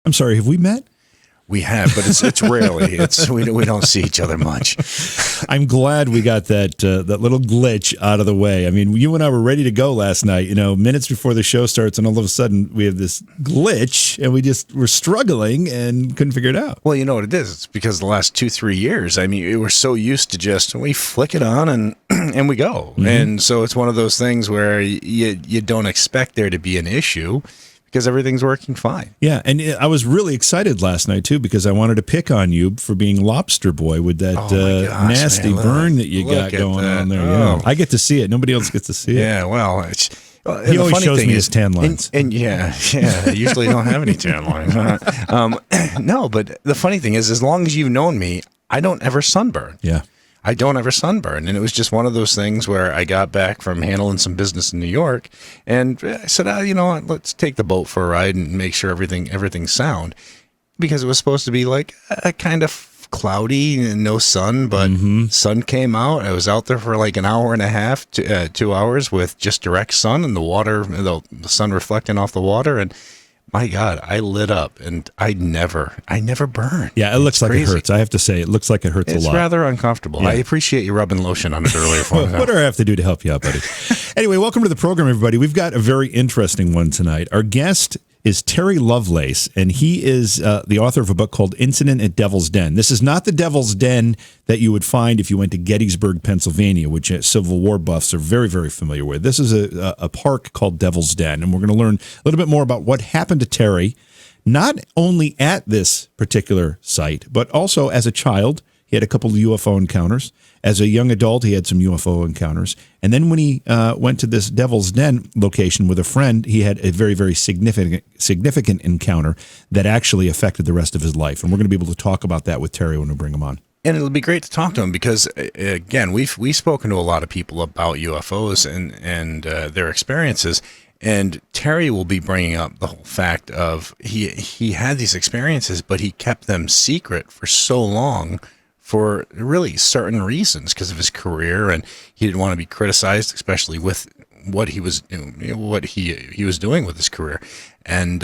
I'm sorry, have we met? We have, but it's rarely. We don't see each other much. I'm glad we got that little glitch out of the way. I mean, you and I were ready to go last night, minutes before the show starts, and all of a sudden we have this glitch, and we're struggling and couldn't figure it out. Well, you know what it is? It's because the last 2-3 years, I mean, we're so used to we flick it on and we go. Mm-hmm. And so it's one of those things where you don't expect there to be an issue, because everything's working fine. Yeah, and I was really excited last night, too, because I wanted to pick on you for being Lobster Boy with that nasty burn that you got going on there. Oh. Yeah. I get to see it. Nobody else gets to see it. Yeah, well, he always shows me his tan lines. And I usually don't have any tan lines. No, but the funny thing is, as long as you've known me, I don't ever sunburn. Yeah. I don't ever sunburn. And it was just one of those things where I got back from handling some business in New York, and I said, you know what, let's take the boat for a ride and make sure everything's sound, because it was supposed to be like a kind of cloudy and no sun, but sun came out. I was out there for like an hour and a half to 2 hours with just direct sun and the water, the sun reflecting off the water, and my God, I lit up, and I never burn. Yeah, it looks like it hurts. I have to say, it looks like it hurts a lot. It's rather uncomfortable. Yeah. I appreciate you rubbing lotion on it earlier for me. What do I have to do to help you out, buddy? Anyway, welcome to the program, everybody. We've got a very interesting one tonight. Our guest is Terry Lovelace, and he is the author of a book called Incident at Devil's Den. This is not the Devil's Den that you would find if you went to Gettysburg, Pennsylvania, which Civil War buffs are very, very familiar with. This is a park called Devil's Den, and we're going to learn a little bit more about what happened to Terry, not only at this particular site, but also as a child. He had a couple of UFO encounters. As a young adult, he had some UFO encounters. And then when he went to this Devil's Den location with a friend, he had a very, very significant encounter that actually affected the rest of his life. And we're going to be able to talk about that with Terry when we bring him on. And it'll be great to talk to him because, again, we've spoken to a lot of people about UFOs and their experiences. And Terry will be bringing up the whole fact of he had these experiences, but he kept them secret for so long for really certain reasons because of his career, and he didn't want to be criticized, especially with what he was he was doing with his career, and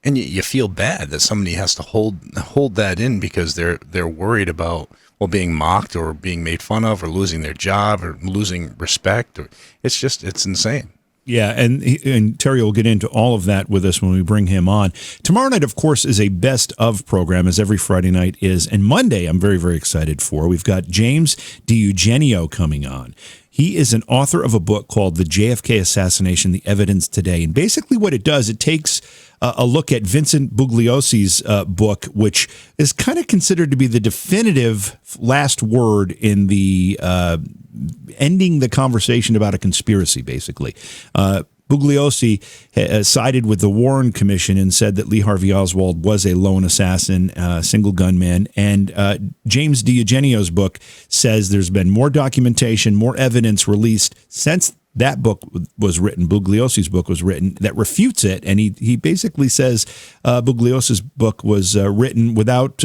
you feel bad that somebody has to hold that in because they're worried about being mocked or being made fun of or losing their job or losing respect, or it's insane. Yeah, and Terry will get into all of that with us when we bring him on. Tomorrow night, of course, is a best of program, as every Friday night is. And Monday, I'm very, very excited for. We've got James DiEugenio coming on. He is an author of a book called The JFK Assassination, The Evidence Today. And basically what it does, it takes a look at Vincent Bugliosi's book, which is kind of considered to be the definitive last word in the ending the conversation about a conspiracy, basically. Bugliosi sided with the Warren Commission and said that Lee Harvey Oswald was a lone assassin, single gunman. And James DiEugenio's book says there's been more documentation, more evidence released since that book was written, Bugliosi's book was written, that refutes it. And he basically says Bugliosi's book was written without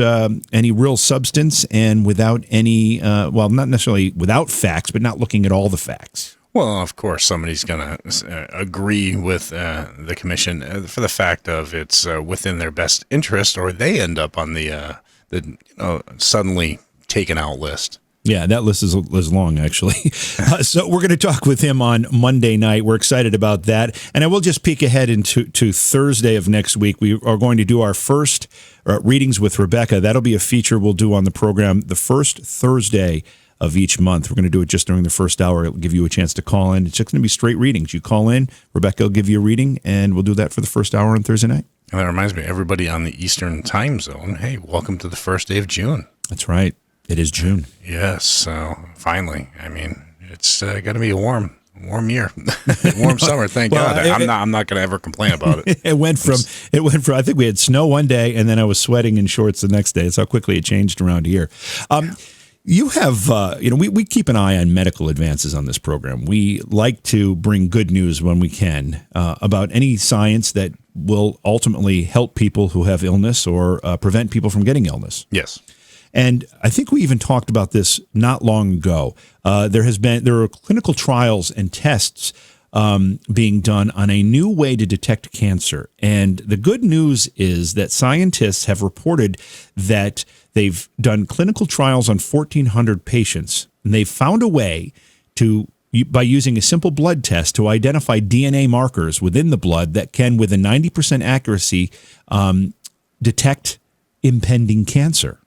any real substance and without any, not necessarily without facts, but not looking at all the facts. Well, of course, somebody's going to agree with the commission for the fact of it's within their best interest, or they end up on the suddenly taken out list. Yeah, that list is long, actually. So we're going to talk with him on Monday night. We're excited about that. And I will just peek ahead into Thursday of next week. We are going to do our first readings with Rebecca. That'll be a feature we'll do on the program the first Thursday of each month. We're going to do it just during the first hour. It'll give you a chance to call in. It's just going to be straight readings. You call in, Rebecca will give you a reading, and we'll do that for the first hour on Thursday night. And that reminds me, everybody on the Eastern time zone, hey, welcome to the first day of June. That's right. It is June. Yes. So finally, I mean, it's got to be a warm year, warm summer. Thank God. I'm not going to ever complain about it. It went from. I think we had snow one day, and then I was sweating in shorts the next day. That's how quickly it changed around here. You have, we keep an eye on medical advances on this program. We like to bring good news when we can about any science that will ultimately help people who have illness or prevent people from getting illness. Yes. And I think we even talked about this not long ago. There are clinical trials and tests being done on a new way to detect cancer. And the good news is that scientists have reported that they've done clinical trials on 1,400 patients, and they've found a way to, by using a simple blood test, to identify DNA markers within the blood that can, with a 90% accuracy, detect impending cancer.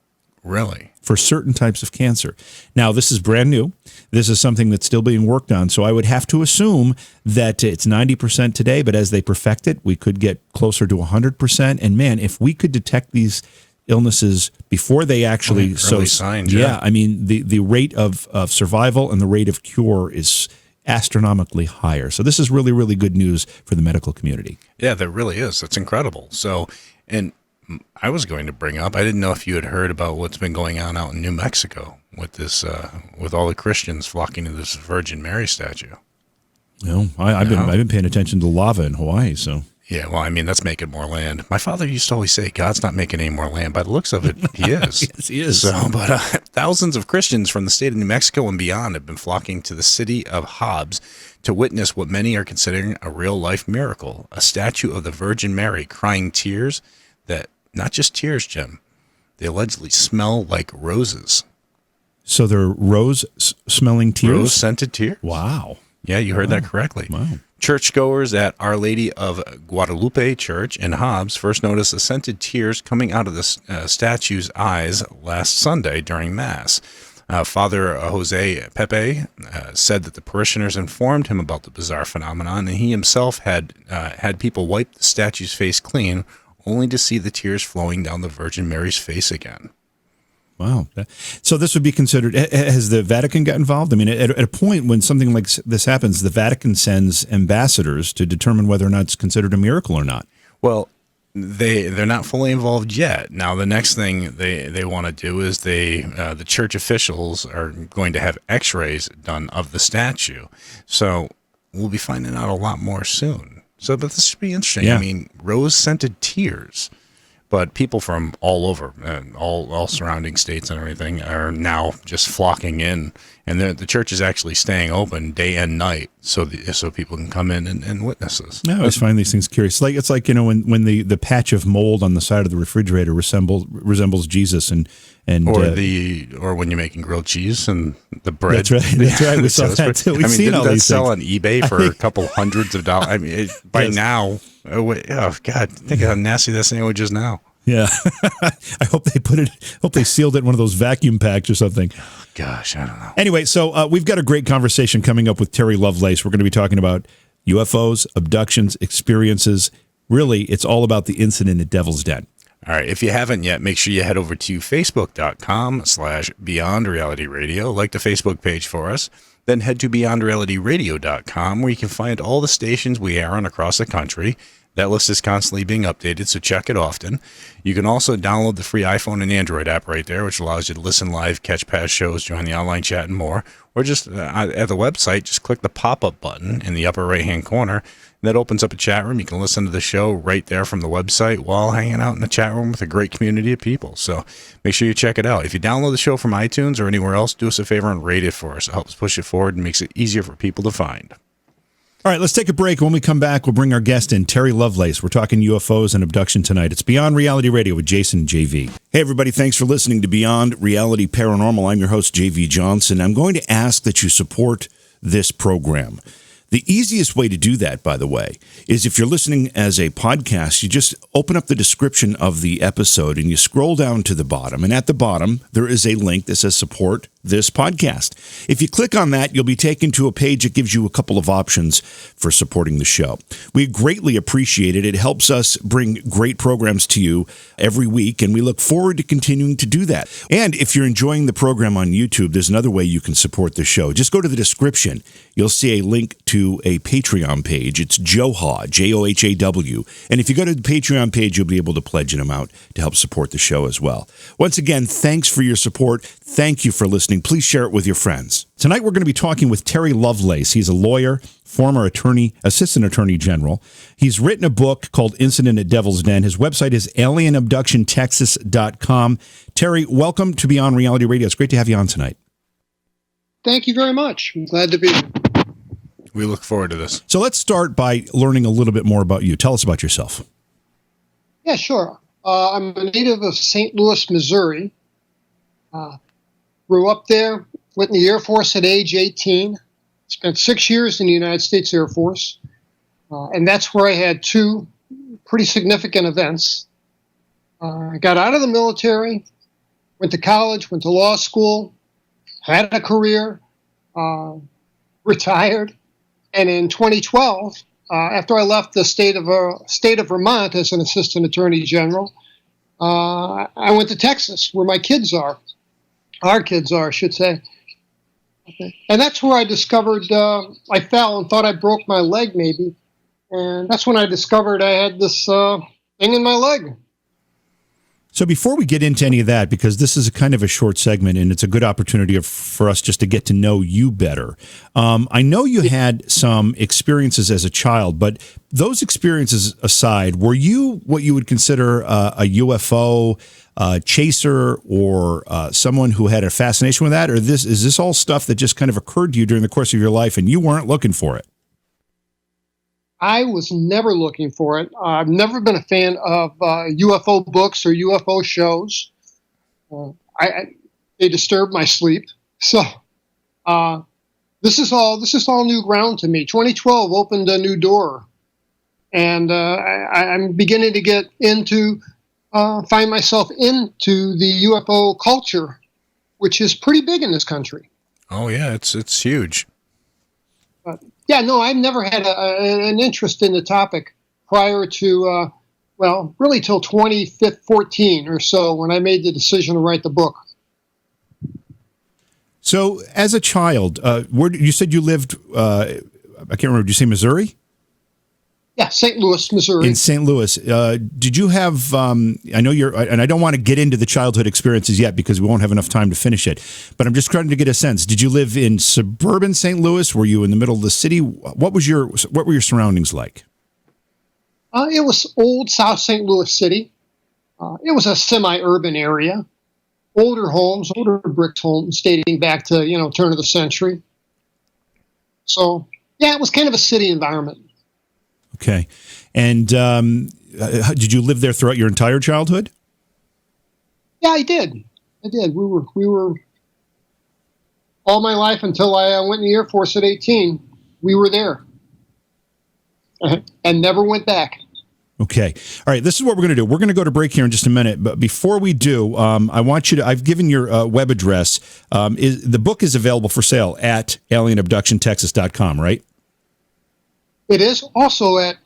Really? For certain types of cancer. Now, this is brand new. This is something that's still being worked on. So I would have to assume that it's 90% today, but as they perfect it, we could get closer to 100%. And man, if we could detect these illnesses before they actually signs, yeah, I mean, the rate of survival and the rate of cure is astronomically higher. So this is really, really good news for the medical community. Yeah, that really is. That's incredible. So, and I was going to bring up, I didn't know if you had heard about what's been going on out in New Mexico with this, with all the Christians flocking to this Virgin Mary statue. No, I've been paying attention to lava in Hawaii, so. Yeah, well, I mean, that's making more land. My father used to always say, God's not making any more land. By the looks of it, he is. Yes, he is. So, but thousands of Christians from the state of New Mexico and beyond have been flocking to the city of Hobbs to witness what many are considering a real-life miracle, a statue of the Virgin Mary crying tears that, not just tears, Jim, they allegedly smell like roses. So they're rose-smelling tears? Rose-scented tears. Wow. Yeah, you heard that correctly. Wow. Churchgoers at Our Lady of Guadalupe Church in Hobbs first noticed the scented tears coming out of the statue's eyes last Sunday during Mass. Father Jose Pepe said that the parishioners informed him about the bizarre phenomenon, and he himself had people wipe the statue's face clean, only to see the tears flowing down the Virgin Mary's face again. Wow. So this would be considered, has the Vatican got involved? I mean, at a point when something like this happens, the Vatican sends ambassadors to determine whether or not it's considered a miracle or not. Well, they're not fully involved yet. Now, the next thing they want to do is the church officials are going to have x-rays done of the statue. So we'll be finding out a lot more soon. So, but this should be interesting. Yeah. I mean, rose-scented tears. But people from all over, all surrounding states and everything are now just flocking in. And the church is actually staying open day and night so people can come in and witness this. I always find these things curious. It's like, you know, when the patch of mold on the side of the refrigerator resembles Jesus and or when you're making grilled cheese and the bread. That's right. We saw that too. We've seen all these things. Sell on eBay for a couple hundreds of dollars. I mean, by now, oh God, think of how nasty that sandwich is now. Yeah. I hope they sealed it in one of those vacuum packs or something. Oh, gosh, I don't know. Anyway, so we've got a great conversation coming up with Terry Lovelace. We're going to be talking about UFOs, abductions, experiences. Really, it's all about the incident at Devil's Den. All right. If you haven't yet, make sure you head over to facebook.com/Beyond Reality Radio. Like the Facebook page for us. Then head to BeyondRealityRadio.com, where you can find all the stations we air on across the country. That list is constantly being updated, so check it often. You can also download the free iPhone and Android app right there, which allows you to listen live, catch past shows, join the online chat, and more. Or just at the website, just click the pop-up button in the upper right-hand corner. That opens up a chat room. You can listen to the show right there from the website while hanging out in the chat room with a great community of people. So make sure you check it out. If you download the show from iTunes or anywhere else, do us a favor and rate it for us. It helps push it forward and makes it easier for people to find. All right, let's take a break. When we come back, we'll bring our guest in, Terry Lovelace. We're talking UFOs and abduction tonight. It's Beyond Reality Radio with Jason and JV. Hey, everybody. Thanks for listening to Beyond Reality Paranormal. I'm your host, JV Johnson. I'm going to ask that you support this program. The easiest way to do that, by the way, is if you're listening as a podcast, you just open up the description of the episode and you scroll down to the bottom. And at the bottom, there is a link that says support this podcast. If you click on that, you'll be taken to a page that gives you a couple of options for supporting the show. We greatly appreciate it. It helps us bring great programs to you every week, and we look forward to continuing to do that. And if you're enjoying the program on YouTube, there's another way you can support the show. Just go to the description. You'll see a link to a Patreon page. It's Johaw, Johhaw. And if you go to the Patreon page, you'll be able to pledge an amount to help support the show as well. Once again, thanks for your support. Thank you for listening. Please share it with your friends. Tonight, we're going to be talking with Terry Lovelace. He's a lawyer, former attorney, assistant attorney general. He's written a book called Incident at Devil's Den. His website is alienabductiontexas.com. Terry, welcome to Beyond Reality Radio. It's great to have you on tonight. Thank you very much. I'm glad to be here. We look forward to this. So let's start by learning a little bit more about you. Tell us about yourself. Yeah, sure. I'm a native of St. Louis, Missouri. Grew up there, went in the Air Force at age 18, spent 6 years in the United States Air Force, and that's where I had two pretty significant events. I got out of the military, went to college, went to law school, had a career, retired, and in 2012, after I left the state of Vermont as an assistant attorney general, I went to Texas, where my kids are. Our kids are, I should say. Okay. And that's where I discovered, I fell and thought I broke my leg maybe. And that's when I discovered I had this thing in my leg. So before we get into any of that, because this is a kind of a short segment and it's a good opportunity for us just to get to know you better. I know you had some experiences as a child, but those experiences aside, were you what you would consider a UFO chaser or someone who had a fascination with that? Or is this all stuff that just kind of occurred to you during the course of your life and you weren't looking for it? I was never looking for it. I've never been a fan of UFO books or UFO shows. They disturb my sleep. So this is all new ground to me. 2012 opened a new door, and I'm beginning to get find myself into the UFO culture, which is pretty big in this country. Oh yeah, it's huge. Yeah, no, I've never had an interest in the topic prior to, really till 2014 or so when I made the decision to write the book. So as a child, where you said you lived, I can't remember, did you say Missouri? Yeah, St. Louis, Missouri. In St. Louis. Did you have, I know and I don't want to get into the childhood experiences yet because we won't have enough time to finish it, but I'm just trying to get a sense. Did you live in suburban St. Louis? Were you in the middle of the city? What were your surroundings like? It was old South St. Louis City. It was a semi-urban area. Older brick homes dating back to, turn of the century. So, yeah, it was kind of a city environment. Okay. And did you live there throughout your entire childhood? Yeah, I did. We were all my life until I went in the Air Force at 18. We were there and never went back. Okay. All right. This is what we're going to do. We're going to go to break here in just a minute. But before we do, I want you to, I've given your web address. The book is available for sale at alienabductiontexas.com, right? It is also on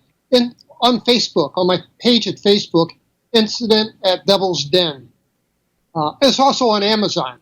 Facebook, on my page at Facebook, Incident at Devil's Den. It's also on Amazon.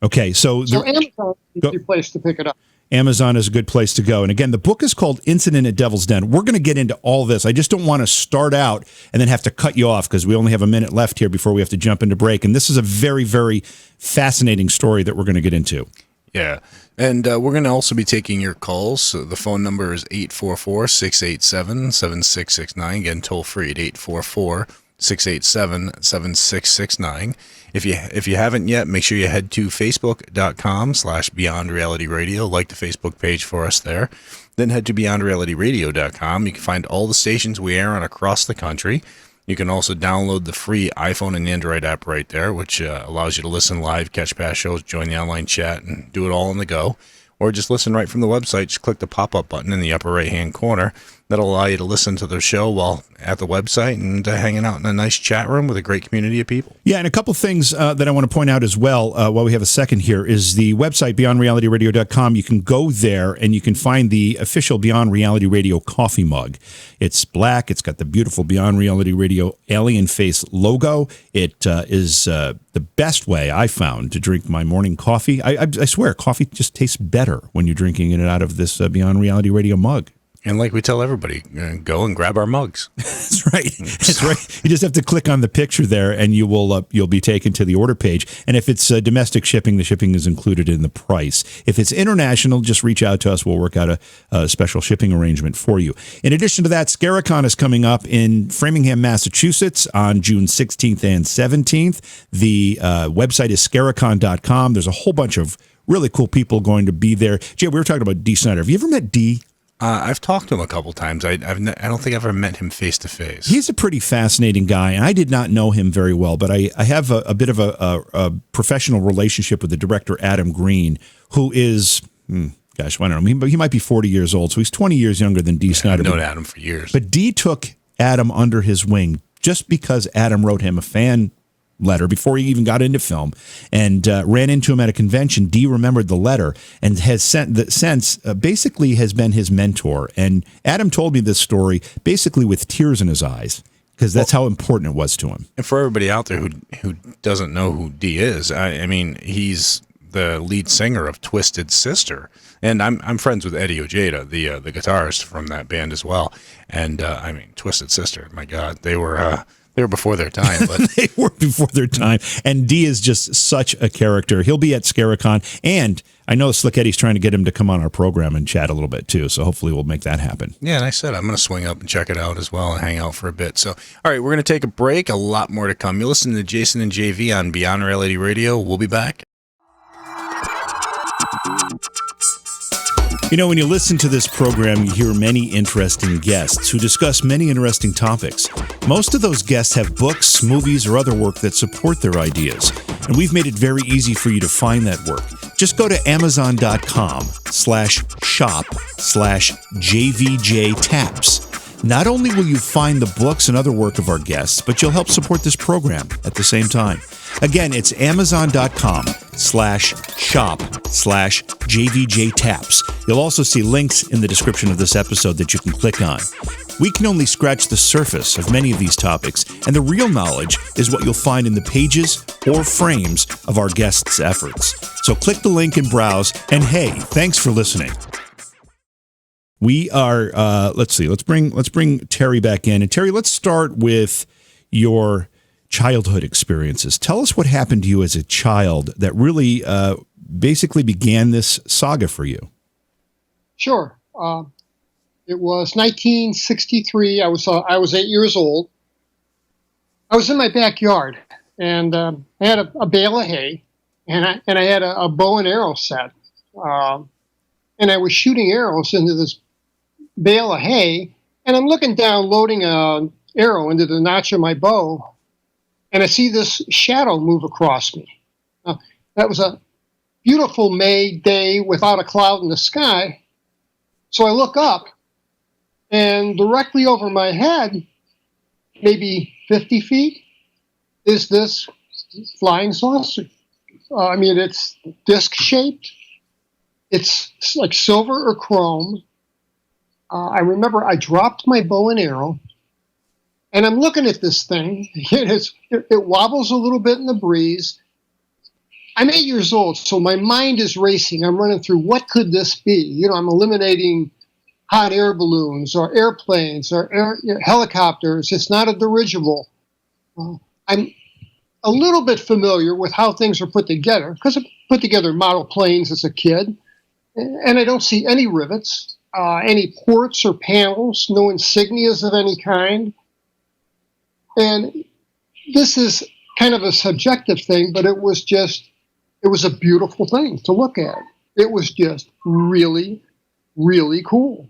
Okay, so Amazon is a good place to pick it up. Amazon is a good place to go. And again, the book is called Incident at Devil's Den. We're going to get into all this. I just don't want to start out and then have to cut you off because we only have a minute left here before we have to jump into break. And this is a very, very fascinating story that we're going to get into. Yeah. And we're going to also be taking your calls. So the phone number is 844-687-7669. Again, toll free at 844-687-7669. If you haven't yet, make sure you head to facebook.com/beyondrealityradio. Like the Facebook page for us there. Then head to beyondrealityradio.com. You can find all the stations we air on across the country. You can also download the free iPhone and Android app right there, which allows you to listen live, catch past shows, join the online chat, and do it all on the go. Or just listen right from the website. Just click the pop-up button in the upper right-hand corner. That'll allow you to listen to the show while at the website and hanging out in a nice chat room with a great community of people. Yeah, and a couple things that I want to point out as well while we have a second here is the website, beyondrealityradio.com. You can go there and you can find the official Beyond Reality Radio coffee mug. It's black. It's got the beautiful Beyond Reality Radio alien face logo. It is the best way I found to drink my morning coffee. I swear, coffee just tastes better when you're drinking it out of this Beyond Reality Radio mug. And like we tell everybody, go and grab our mugs. That's right. That's right. You just have to click on the picture there, and you'll be taken to the order page. And if it's domestic shipping, the shipping is included in the price. If it's international, just reach out to us. We'll work out a special shipping arrangement for you. In addition to that, Scaricon is coming up in Framingham, Massachusetts on June 16th and 17th. The website is scaricon.com. There's a whole bunch of really cool people going to be there. Jay, we were talking about Dee Snider. Have you ever met Dee? I've talked to him a couple times. I don't think I've ever met him face to face. He's a pretty fascinating guy, and I did not know him very well, but I have a bit of a professional relationship with the director, Adam Green, who is, gosh, I don't know, he might be 40 years old, so he's 20 years younger than Dee Snider. I've known Adam for years. But Dee took Adam under his wing just because Adam wrote him a fan letter before he even got into film, and ran into him at a convention. Dee remembered the letter and has basically has been his mentor. And Adam told me this story basically with tears in his eyes, because that's how important it was to him. And for everybody out there who doesn't know who Dee is, I mean, he's the lead singer of Twisted Sister, and I'm friends with Eddie Ojeda, the guitarist from that band as well. And I mean, Twisted Sister, my God, they were before their time. But they were before their time. And Dee is just such a character. He'll be at Scaricon, and I know Slick Eddie's trying to get him to come on our program and chat a little bit too. So hopefully we'll make that happen. Yeah, and I said I'm going to swing up and check it out as well and hang out for a bit. So, all right, we're going to take a break. A lot more to come. You're listening to Jason and JV on Beyond Reality Radio. We'll be back. You know, when you listen to this program, you hear many interesting guests who discuss many interesting topics. Most of those guests have books, movies, or other work that support their ideas, and we've made it very easy for you to find that work. Just go to amazon.com/shop/JVJ-Taps. Not only will you find the books and other work of our guests, but you'll help support this program at the same time. Again, it's amazon.com/shop/JVJ-Taps. You'll also see links in the description of this episode that you can click on. We can only scratch the surface of many of these topics, and the real knowledge is what you'll find in the pages or frames of our guests' efforts. So click the link and browse, and hey, thanks for listening. We are, let's bring Terry back in. And Terry, let's start with your childhood experiences. Tell us what happened to you as a child that really basically began this saga for you. Sure. It was 1963. I was 8 years old. I was in my backyard, and I had a bale of hay, and I had a bow and arrow set, and I was shooting arrows into this bale of hay, and I'm looking down, loading an arrow into the notch of my bow, and I see this shadow move across me. That was a beautiful May day without a cloud in the sky. So I look up, and directly over my head, maybe 50 feet, is this flying saucer. It's disc-shaped. It's like silver or chrome. I remember I dropped my bow and arrow, and I'm looking at this thing. It wobbles a little bit in the breeze. I'm 8 years old, so my mind is racing. I'm running through, what could this be? You know, I'm eliminating hot air balloons or airplanes or helicopters. It's not a dirigible. I'm a little bit familiar with how things are put together, because I put together model planes as a kid, and I don't see any rivets, any ports or panels, no insignias of any kind. And this is kind of a subjective thing, but it was a beautiful thing to look at. It was just really, really cool.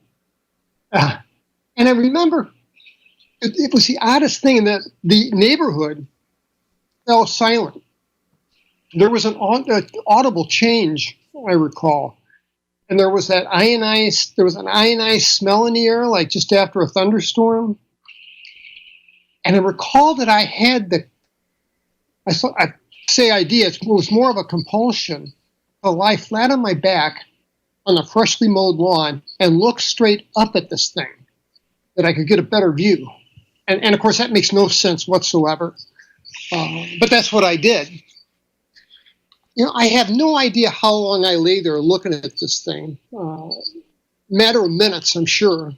And I remember it was the oddest thing in that the neighborhood fell silent. There was an audible change, I recall. And there was an ionized smell in the air, like just after a thunderstorm. And I recall that I had it was more of a compulsion to lie flat on my back on a freshly mowed lawn and look straight up at this thing, that I could get a better view. And of course, that makes no sense whatsoever. But that's what I did. You know, I have no idea how long I lay there looking at this thing. Matter of minutes, I'm sure.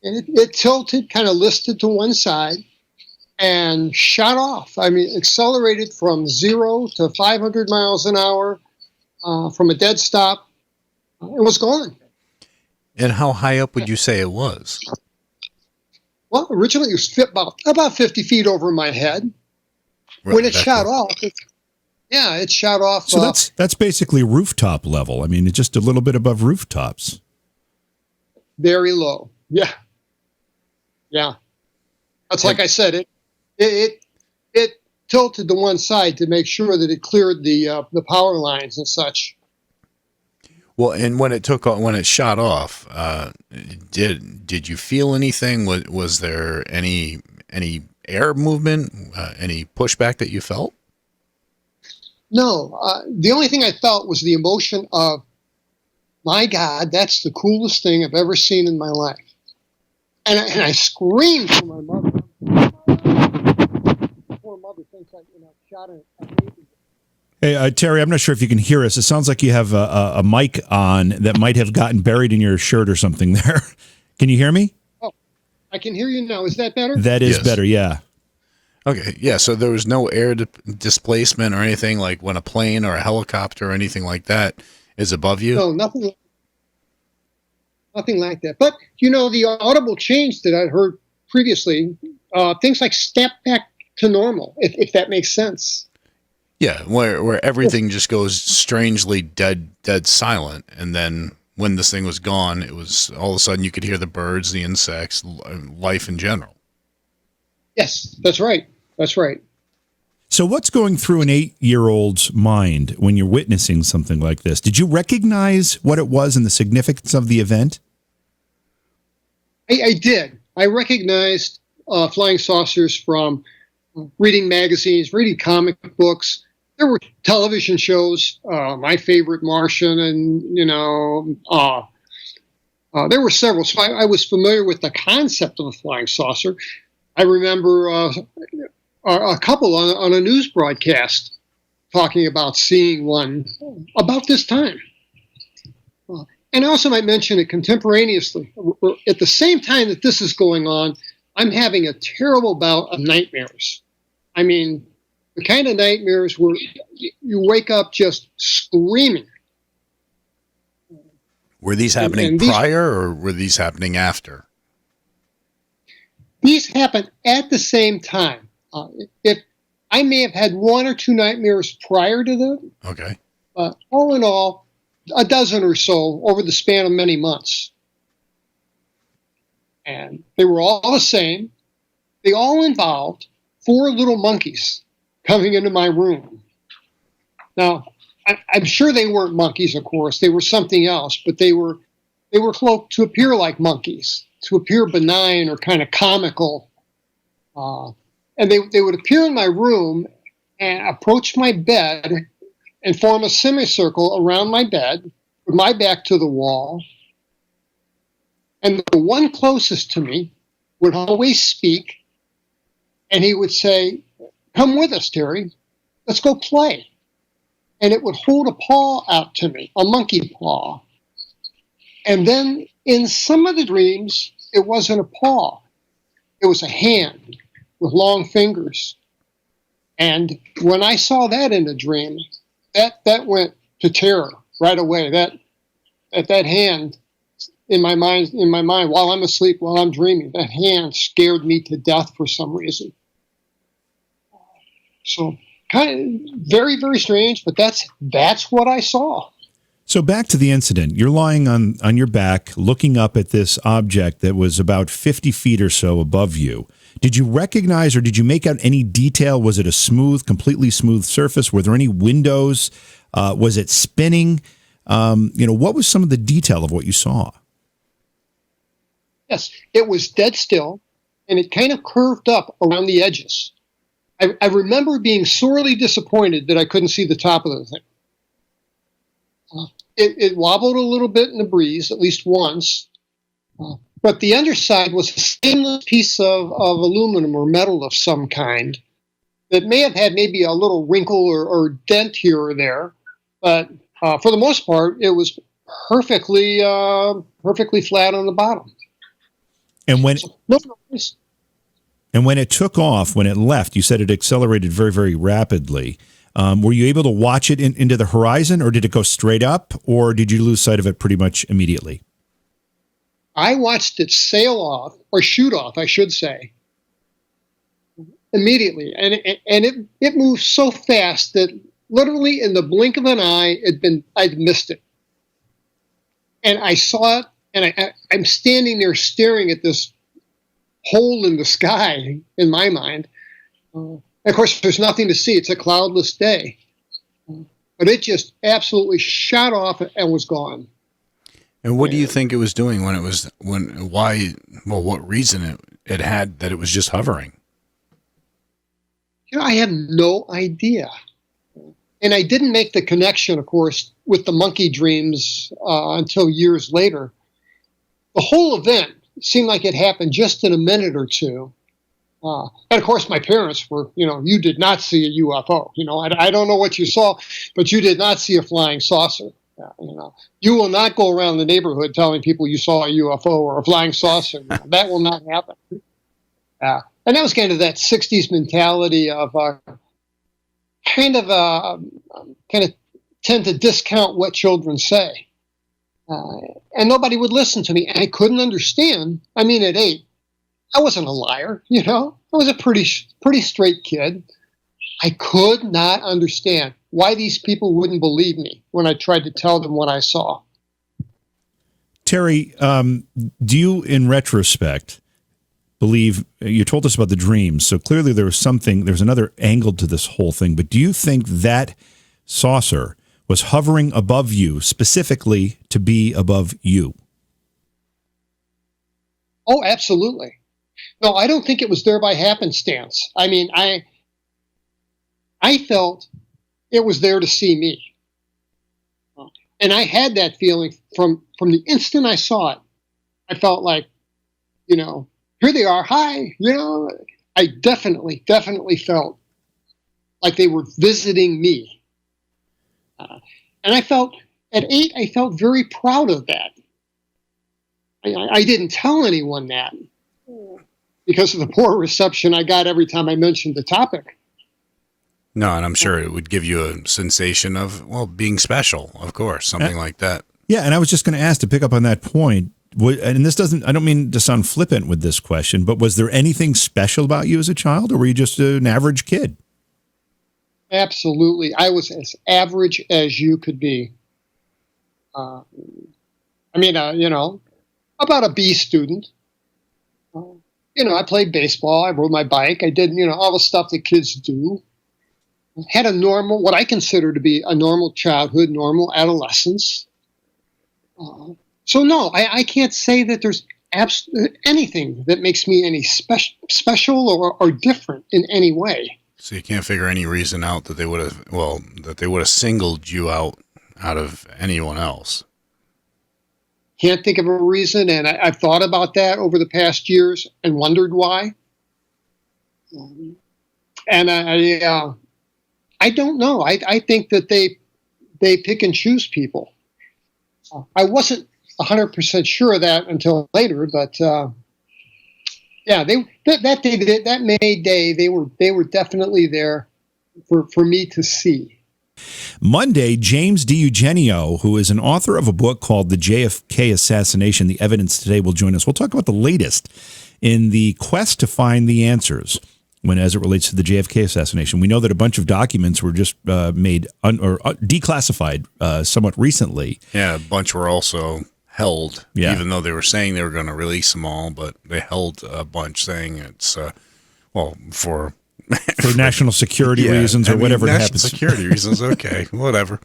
And it tilted, kind of listed to one side, and shot off. Accelerated from 0 to 500 miles an hour from a dead stop. It was gone. And how high up would you say it was? Well, originally it was about 50 feet over my head. Right, when it shot off, it shot off. So that's basically rooftop level. It's just a little bit above rooftops. very low. Yeah. Yeah. That's like I said, it tilted to one side to make sure that it cleared the power lines and such. Well, and when it shot off, did you feel anything? Was there any air movement, any pushback that you felt? No, the only thing I felt was the emotion of, my God, that's the coolest thing I've ever seen in my life. And I screamed to my mother. Poor mother thinks I shot a baby. Hey, Terry, I'm not sure if you can hear us. It sounds like you have a mic on that might have gotten buried in your shirt or something there. Can you hear me? Oh, I can hear you now. Is that better? That is better, yeah. Okay, yeah, so there was no air displacement or anything like when a plane or a helicopter or anything like that is above you? No, nothing like that. But, the audible change that I'd heard previously, things like snap back to normal, if that makes sense. Yeah, where everything just goes strangely dead silent, and then when this thing was gone, it was all of a sudden you could hear the birds, the insects, life in general. Yes, that's right. That's right. So what's going through an 8-year-old's mind when you're witnessing something like this? Did you recognize what it was and the significance of the event? I did. I recognized flying saucers from reading magazines, reading comic books. There were television shows, My Favorite Martian, and, there were several. So I was familiar with the concept of a flying saucer. I remember a couple on a news broadcast talking about seeing one about this time. And I also might mention it contemporaneously. At the same time that this is going on, I'm having a terrible bout of nightmares. I mean, the kind of nightmares where you wake up just screaming. Were these happening prior or were these happening after? These happened at the same time. If I may have had one or two nightmares prior to them. Okay. All in all, a dozen or so over the span of many months. And they were all the same. They all involved 4 little monkeys coming into my room. Now, I'm sure they weren't monkeys, of course. They were something else, but they were cloaked to appear like monkeys, to appear benign or kind of comical. And they would appear in my room and approach my bed and form a semicircle around my bed with my back to the wall. And the one closest to me would always speak, and he would say, "Come with us, Terry. Let's go play." And it would hold a paw out to me, a monkey paw. And then in some of the dreams, it wasn't a paw. It was a hand with long fingers. And when I saw that in a dream, that went to terror right away. That hand in my mind while I'm asleep, while I'm dreaming, that hand scared me to death for some reason. So kind of very, very strange, but that's what I saw. So back to the incident. You're lying on your back, looking up at this object that was about 50 feet or so above you. Did you recognize or did you make out any detail? Was it a completely smooth surface? Were there any windows? Was it spinning? What was some of the detail of what you saw? Yes, it was dead still, and it kind of curved up around the edges. I remember being sorely disappointed that I couldn't see the top of the thing. It wobbled a little bit in the breeze, at least once, but the underside was a stainless piece of aluminum or metal of some kind that may have had maybe a little wrinkle or dent here or there, but for the most part, it was perfectly flat on the bottom. And when it took off, when it left, you said it accelerated very, very rapidly. Were you able to watch it into the horizon, or did it go straight up, or did you lose sight of it pretty much immediately? I watched it sail off, or shoot off, I should say, immediately. And it moved so fast that literally in the blink of an eye, I'd missed it. And I saw it, and I'm standing there staring at this hole in the sky in my mind. Of course, there's nothing to see. It's a cloudless day. But it just absolutely shot off and was gone. And what do you think it was doing what reason it had that it was just hovering? I have no idea. And I didn't make the connection, of course, with the monkey dreams until years later. The whole event seemed like it happened just in a minute or two. And of course, my parents were, you did not see a UFO. I don't know what you saw, but you did not see a flying saucer. You will not go around the neighborhood telling people you saw a UFO or a flying saucer. That will not happen. And that was kind of that 60s mentality of kind of tend to discount what children say. And nobody would listen to me. And I couldn't understand. I mean, at 8, I wasn't a liar, I was a pretty straight kid. I could not understand why these people wouldn't believe me when I tried to tell them what I saw. Terry, do you, in retrospect, believe, you told us about the dreams, so clearly there's another angle to this whole thing, but do you think that saucer was hovering above you specifically to be above you? Oh, absolutely. No, I don't think it was there by happenstance. I mean, I felt it was there to see me. And I had that feeling from the instant I saw it. I felt like, here they are. Hi, I definitely felt like they were visiting me. And I felt, at 8, I felt very proud of that. I didn't tell anyone that because of the poor reception I got every time I mentioned the topic. No, and I'm sure it would give you a sensation of, being special, of course, something like that. Yeah, and I was just going to ask, to pick up on that point, and I don't mean to sound flippant with this question, but was there anything special about you as a child, or were you just an average kid? Absolutely. I was as average as you could be. About a B student. I played baseball. I rode my bike. I did, all the stuff that kids do. Had what I consider to be a normal childhood, normal adolescence. So no, I can't say that there's anything that makes me any special or different in any way. So you can't figure any reason out that they would have singled you out of anyone else. Can't think of a reason, and I've thought about that over the past years and wondered why. And I don't know. I think that they pick and choose people. I wasn't 100% sure of that until later, but that May Day they were definitely there for me to see. Monday, James DiEugenio, who is an author of a book called The JFK Assassination, The Evidence Today, will join us. We'll talk about the latest in the quest to find the answers as it relates to the JFK assassination. We know that a bunch of documents were just made declassified somewhat recently. Yeah, a bunch were also held, even though they were saying they were going to release them all, but they held a bunch saying it's, for national security reasons or whatever it happens. National security reasons, okay, whatever.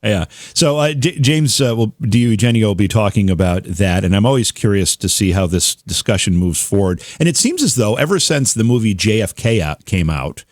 Yeah. So James DiEugenio will be talking about that, and I'm always curious to see how this discussion moves forward. And it seems as though ever since the movie JFK came out,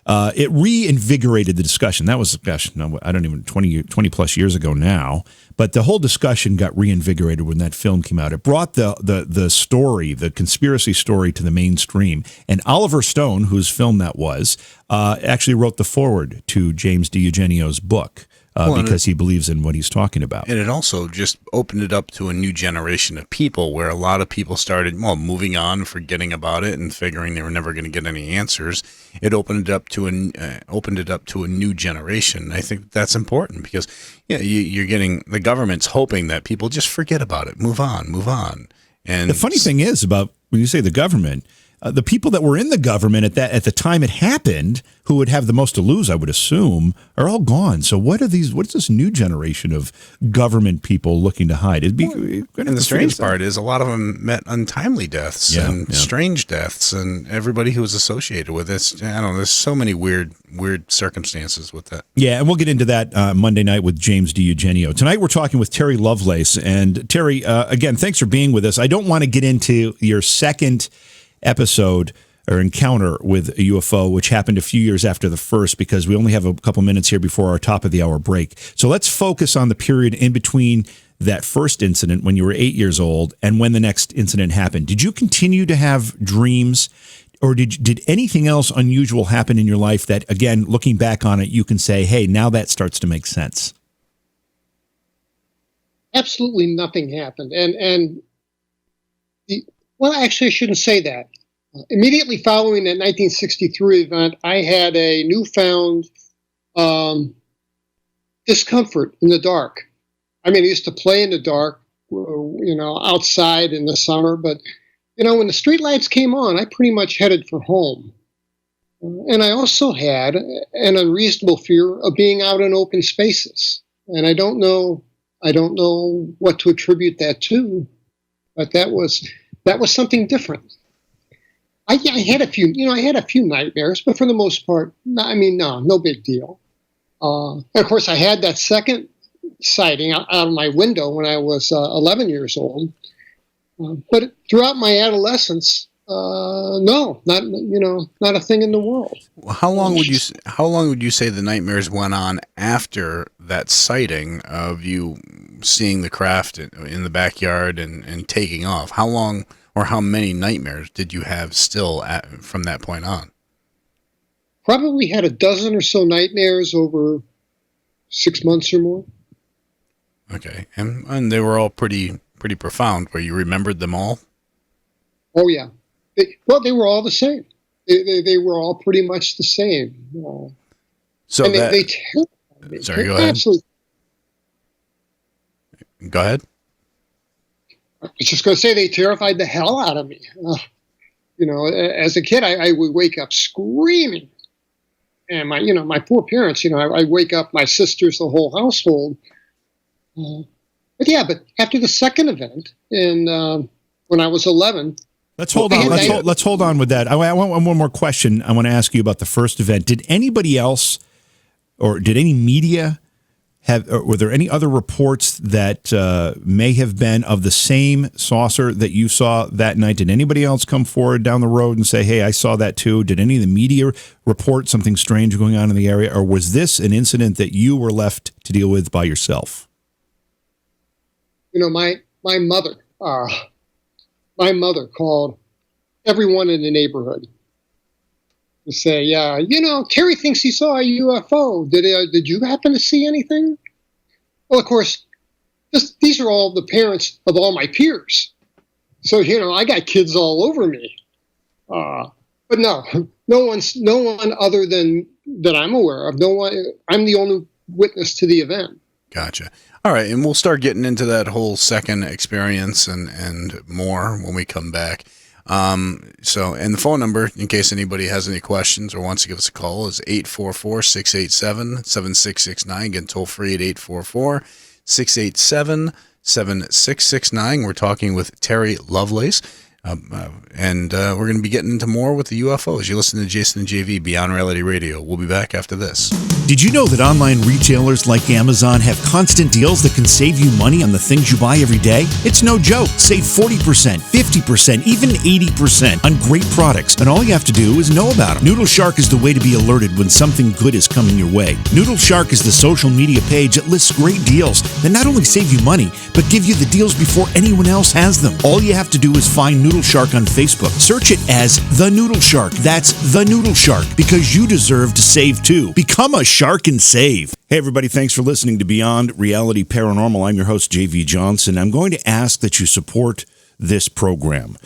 it reinvigorated the discussion. That was, 20 plus years ago now. But the whole discussion got reinvigorated when that film came out. It brought the story, the conspiracy story, to the mainstream. And Oliver Stone, whose film that was, actually wrote the foreword to James DiEugenio's book. Because he believes in what he's talking about. And it also just opened it up to a new generation of people where a lot of people started, moving on, forgetting about it and figuring they were never going to get any answers. It opened it up to a new generation. I think that's important because you're getting, the government's hoping that people just forget about it, move on. And the funny thing is about when you say the government, the people that were in the government at the time it happened, who would have the most to lose, I would assume, are all gone. So what is this new generation of government people looking to hide? And the strange part is a lot of them met untimely deaths and strange deaths, and everybody who was associated with this. I don't know. There's so many weird circumstances with that. Yeah, and we'll get into that Monday night with James DiEugenio. Tonight we're talking with Terry Lovelace. And Terry, again, thanks for being with us. I don't want to get into your second episode or encounter with a UFO, which happened a few years after the first, because we only have a couple minutes here before our top of the hour break. So let's focus on the period in between that first incident when you were 8 years old and when the next incident happened. Did you continue to have dreams, or did anything else unusual happen in your life that, again, looking back on it, you can say, hey, now that starts to make sense? Absolutely nothing happened. Well, actually, I shouldn't say that. Immediately following that 1963 event, I had a newfound discomfort in the dark. I mean, I used to play in the dark, outside in the summer, but, when the street lights came on, I pretty much headed for home. And I also had an unreasonable fear of being out in open spaces. And I don't know what to attribute that to, but that was something different. I had a few nightmares, but for the most part, no big deal. And of course, I had that second sighting out of my window when I was 11 years old. But throughout my adolescence, no, not a thing in the world. How long would you say the nightmares went on after that sighting of you seeing the craft in the backyard and taking off? How long or how many nightmares did you have still from that point on? Probably had a dozen or so nightmares over 6 months or more. Okay, and they were all pretty profound, where you remembered them all? Oh, yeah. They were all the same. They were all pretty much the same. So and they sorry, go ahead. Absolutely. Go ahead. I was just going to say they terrified the hell out of me. As a kid, I would wake up screaming. And my poor parents, I'd wake up my sisters, the whole household. But after the second event, when I was 11, let's hold on with that. I want one more question. I want to ask you about the first event. Did anybody else, or did any media were there any other reports that may have been of the same saucer that you saw that night? Did anybody else come forward down the road and say, hey, I saw that too? Did any of the media report something strange going on in the area? Or was this an incident that you were left to deal with by yourself? My mother called everyone in the neighborhood to say, Terry thinks he saw a UFO. Did you happen to see anything? Well, of course, these are all the parents of all my peers. So, I got kids all over me. But no one other than that I'm aware of. No one. I'm the only witness to the event. Gotcha. All right, and we'll start getting into that whole second experience and more when we come back. And the phone number, in case anybody has any questions or wants to give us a call, is 844-687-7669. Again, toll free at 844-687-7669. We're talking with Terry Lovelace. And we're going to be getting into more with the UFOs. You listen to Jason and JV Beyond Reality Radio. We'll be back after this. Did you know that online retailers like Amazon have constant deals that can save you money on the things you buy every day? It's no joke. Save 40%, 50%, even 80% on great products. And all you have to do is know about them. Noodle Shark is the way to be alerted when something good is coming your way. Noodle Shark is the social media page that lists great deals that not only save you money, but give you the deals before anyone else has them. All you have to do is find Noodle Shark on Facebook. Search it as The Noodle Shark. That's The Noodle Shark, because you deserve to save too. Become a shark and save. Hey everybody, thanks for listening to Beyond Reality Paranormal. I'm your host, JV Johnson. I'm going to ask that you support this program.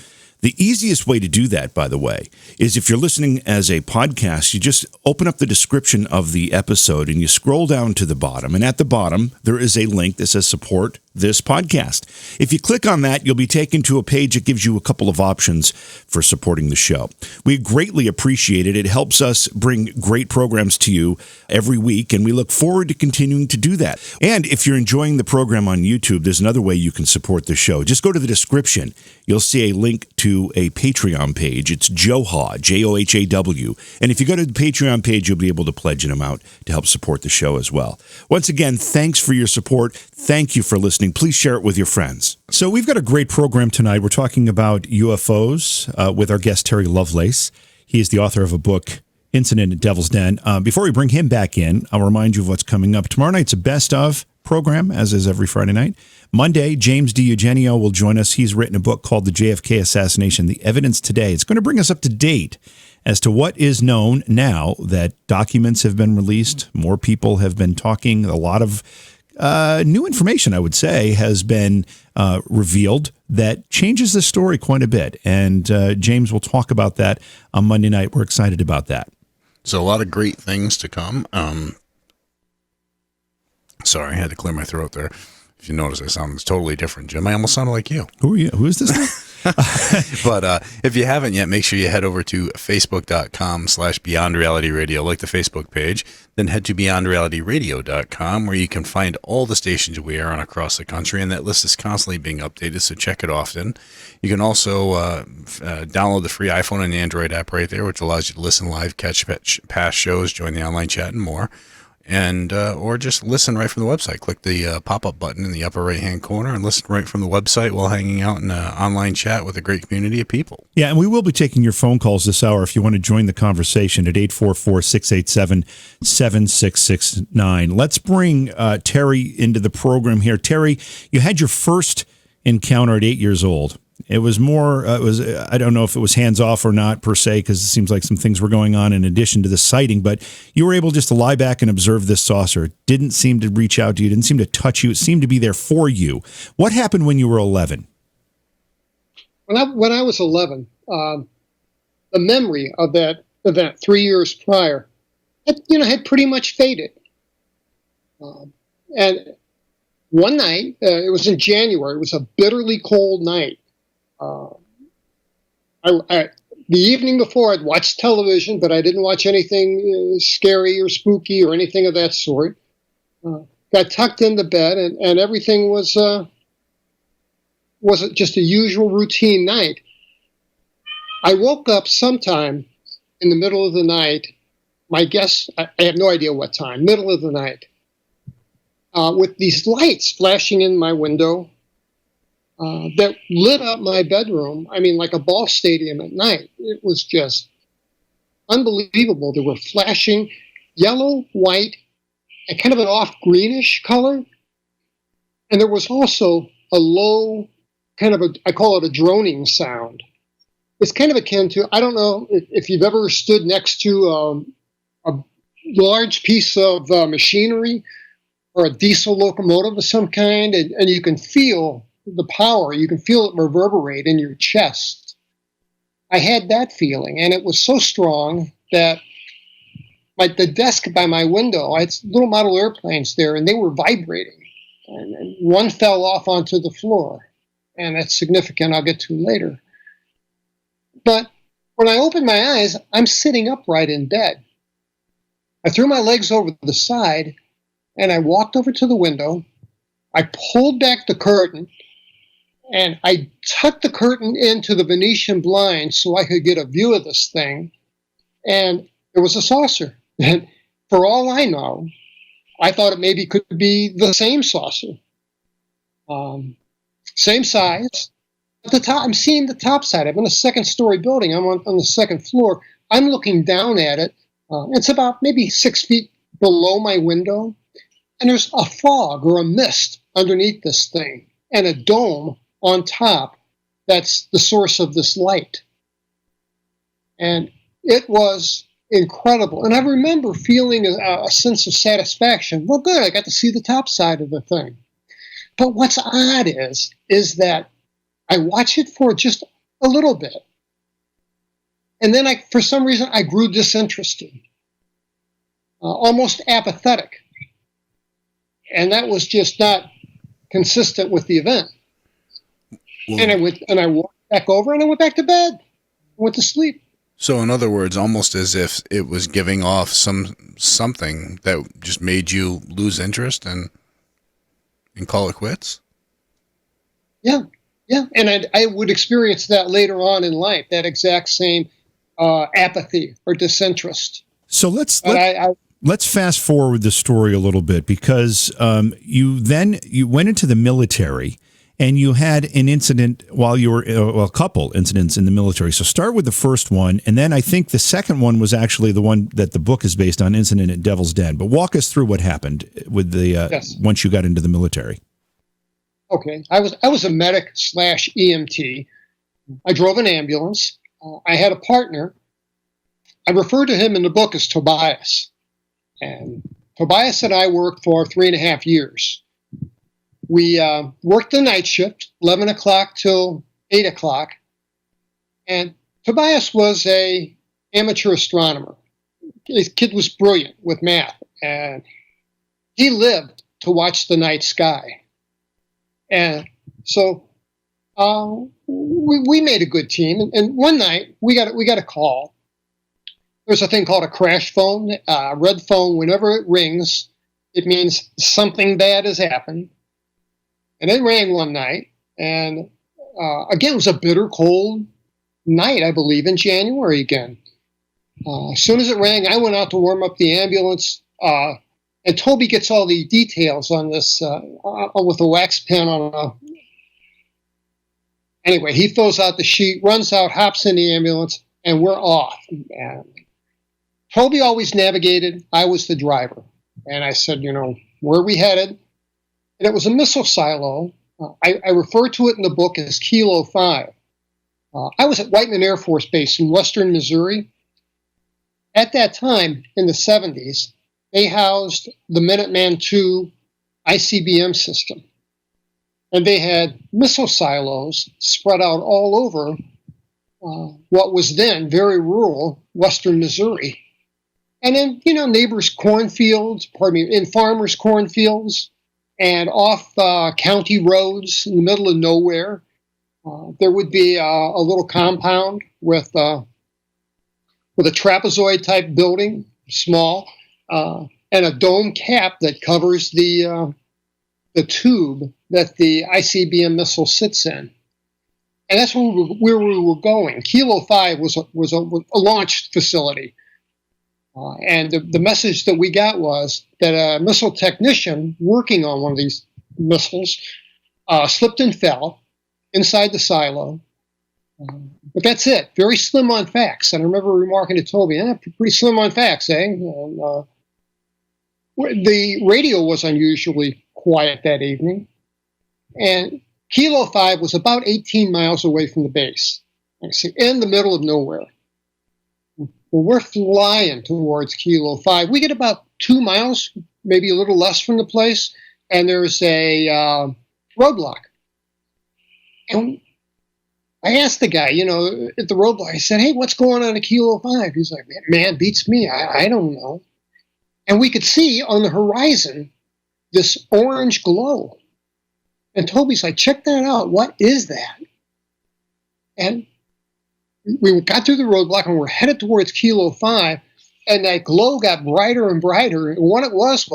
The easiest way to do that, by the way, is if you're listening as a podcast, you just open up the description of the episode and you scroll down to the bottom. And at the bottom, there is a link that says support this podcast. If you click on that, you'll be taken to a page that gives you a couple of options for supporting the show. We greatly appreciate it. It helps us bring great programs to you every week, and we look forward to continuing to do that. And if you're enjoying the program on YouTube, there's another way you can support the show. Just go to the description. You'll see a link to a Patreon page. It's Johaw, Johhaw. And if you go to the Patreon page, you'll be able to pledge an amount to help support the show as well. Once again, thanks for your support. Thank you for listening. Please share it with your friends. So we've got a great program tonight. We're talking about UFOs with our guest, Terry Lovelace. He is the author of a book, Incident at Devil's Den. Before we bring him back in, I'll remind you of what's coming up. Tomorrow night's a best of program, as is every Friday night. Monday, James D. Eugenio will join us. He's written a book called The JFK Assassination, The Evidence Today. It's going to bring us up to date as to what is known now that documents have been released. More people have been talking. A lot of new information, I would say, has been revealed that changes the story quite a bit. And James will talk about that on Monday night. We're excited about that. So a lot of great things to come. Sorry, I had to clear my throat there. If you notice, I sound totally different, Jim. I almost sounded like you. Who are you? Who is this guy? But if you haven't yet, make sure you head over to facebook.com/Beyond Reality Radio, like the Facebook page. Then head to beyondrealityradio.com, where you can find all the stations we are on across the country, and that list is constantly being updated, so check it often. You can also download the free iPhone and Android app right there, which allows you to listen live, catch past shows, join the online chat, and more. And or just listen right from the website. Click the pop-up button in the upper right-hand corner and listen right from the website while hanging out in an online chat with a great community of people. Yeah, and we will be taking your phone calls this hour if you want to join the conversation at 844-687-7669. Let's bring Terry into the program here. Terry, you had your first encounter at 8 years old. It was more, I don't know if it was hands off or not per se, because it seems like some things were going on in addition to the sighting, but you were able just to lie back and observe this saucer. It didn't seem to reach out to you, didn't seem to touch you. It seemed to be there for you. What happened when you were 11? When I was 11, the memory of that event 3 years prior, had pretty much faded. And one night, it was in January, it was a bitterly cold night. The evening before, I'd watched television, but I didn't watch anything scary or spooky or anything of that sort. Got tucked into bed, and everything was just a usual routine night. I woke up sometime in the middle of the night. My guess, I have no idea what time, middle of the night, with these lights flashing in my window. That lit up my bedroom. I mean, like a ball stadium at night. It was just unbelievable. They were flashing yellow, white, and kind of an off greenish color. And there was also a low, I call it a droning sound. It's kind of akin to, I don't know if you've ever stood next to a large piece of machinery or a diesel locomotive of some kind, and you can feel the power, you can feel it reverberate in your chest. I had that feeling, and it was so strong that the desk by my window, I had little model airplanes there, and they were vibrating, and one fell off onto the floor, and that's significant, I'll get to later. But when I opened my eyes, I'm sitting upright in bed. I threw my legs over the side, and I walked over to the window. I pulled back the curtain, and I tucked the curtain into the Venetian blind so I could get a view of this thing. And it was a saucer. And for all I know, I thought it maybe could be the same saucer. Same size. At the top, I'm seeing the top side. I'm in a second-story building. I'm on the second floor. I'm looking down at it. It's about maybe 6 feet below my window. And there's a fog or a mist underneath this thing and a dome on top that's the source of this light. And it was incredible. And I remember feeling a sense of satisfaction. Well, good, I got to see the top side of the thing. But what's odd is that I watch it for just a little bit. And then for some reason, I grew disinterested, almost apathetic. And that was just not consistent with the event. Well, and I walked back over and I went back to bed. I went to sleep. So in other words, almost as if it was giving off something that just made you lose interest and call it quits? Yeah. And I would experience that later on in life, that exact same apathy or disinterest. So let's fast forward the story a little bit, because you went into the military and you had an incident while you were a couple incidents in the military. So start with the first one, and then I think the second one was actually the one that the book is based on, Incident at Devil's Den. But walk us through what happened with the yes. Once you got into the military. Okay, I was a medic / EMT. I drove an ambulance. I had a partner. I refer to him in the book as Tobias. And Tobias and I worked for 3.5 years. We worked the night shift, 11 o'clock till 8 o'clock. And Tobias was an amateur astronomer. His kid was brilliant with math. And he lived to watch the night sky. And so we made a good team. And one night we got a call. There's a thing called a crash phone, red phone. Whenever it rings, it means something bad has happened. And it rang one night, and again, it was a bitter cold night, I believe, in January again. As soon as it rang, I went out to warm up the ambulance, and Toby gets all the details on this with a wax pen on a... Anyway, he fills out the sheet, runs out, hops in the ambulance, and we're off. And Toby always navigated. I was the driver. And I said, where are we headed? And it was a missile silo. I refer to it in the book as Kilo 5. I was at Whiteman Air Force Base in western Missouri. At that time, in the 70s, they housed the Minuteman II ICBM system. And they had missile silos spread out all over what was then very rural western Missouri. And in, neighbors' cornfields, in farmers' cornfields, and off county roads in the middle of nowhere, there would be a little compound with a trapezoid-type building, small, and a dome cap that covers the tube that the ICBM missile sits in. And that's where we were going. Kilo 5 was a launch facility. And the message that we got was that a missile technician working on one of these missiles slipped and fell inside the silo. But that's it. Very slim on facts. And I remember remarking to Toby, pretty slim on facts, eh? And, the radio was unusually quiet that evening. And Kilo 5 was about 18 miles away from the base, in the middle of nowhere. Well, we're flying towards Kilo 5. We get about 2 miles, maybe a little less from the place, and there's a roadblock. And I asked the guy, at the roadblock, I said, hey, what's going on at Kilo 5? He's like, man, beats me. I don't know. And we could see on the horizon this orange glow. And Toby's like, check that out. What is that? And we got through the roadblock and we're headed towards Kilo 5, and that glow got brighter and brighter. And what it was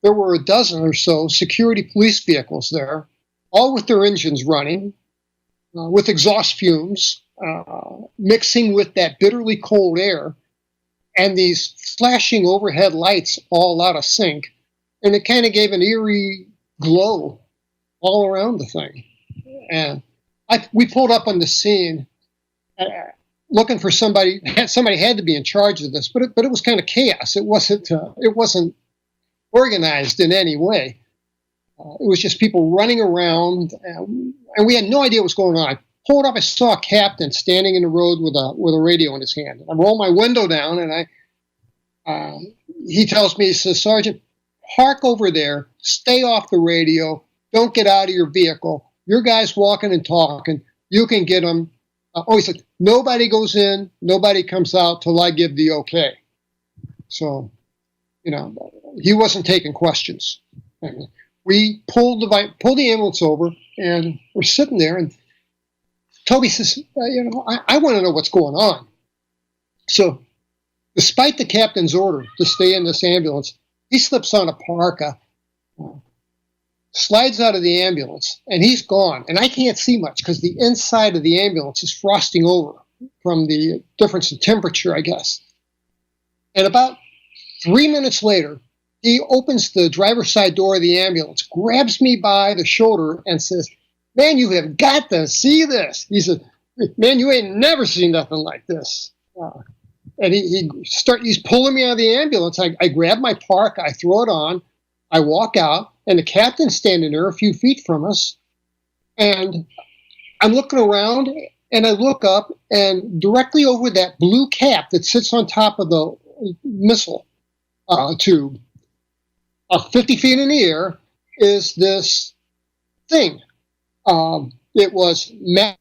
there were a dozen or so security police vehicles there, all with their engines running, with exhaust fumes, mixing with that bitterly cold air, and these flashing overhead lights all out of sync. And it kind of gave an eerie glow all around the thing. And we pulled up on the scene, looking for somebody. Somebody had to be in charge of this, but it was kind of chaos. It wasn't organized in any way. It was just people running around, and we had no idea what was going on. I pulled up. I saw a captain standing in the road with a radio in his hand. I roll my window down, and he tells me, he says, Sergeant, park over there. Stay off the radio. Don't get out of your vehicle. Your guy's walking and talking. You can get him. He said, nobody goes in, nobody comes out till I give the okay. So, he wasn't taking questions. And we pulled the ambulance over, and we're sitting there, and Toby says, I want to know what's going on. So, despite the captain's order to stay in this ambulance, he slips on a parka, slides out of the ambulance, and he's gone. And I can't see much because the inside of the ambulance is frosting over from the difference in temperature, I guess. And about 3 minutes later, he opens the driver's side door of the ambulance, grabs me by the shoulder, and says, "Man, you have got to see this." He said, "Man, you ain't never seen nothing like this." And he's pulling me out of the ambulance. I grab my parka, I throw it on, I walk out, and the captain's standing there a few feet from us. And I'm looking around, and I look up, and directly over that blue cap that sits on top of the missile tube, 50 feet in the air, is this thing. It was matte.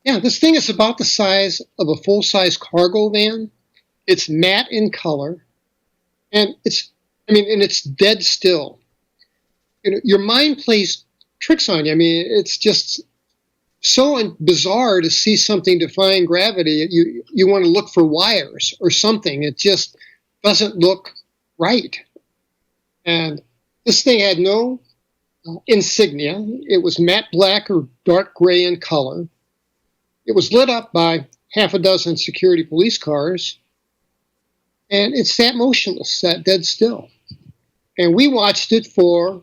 Yeah, this thing is about the size of a full-size cargo van. It's matte in color, and it's dead still. Your mind plays tricks on you. I mean, it's just so bizarre to see something defying gravity. You want to look for wires or something. It just doesn't look right. And this thing had no insignia. It was matte black or dark gray in color. It was lit up by half a dozen security police cars, and it sat motionless, sat dead still. And we watched it for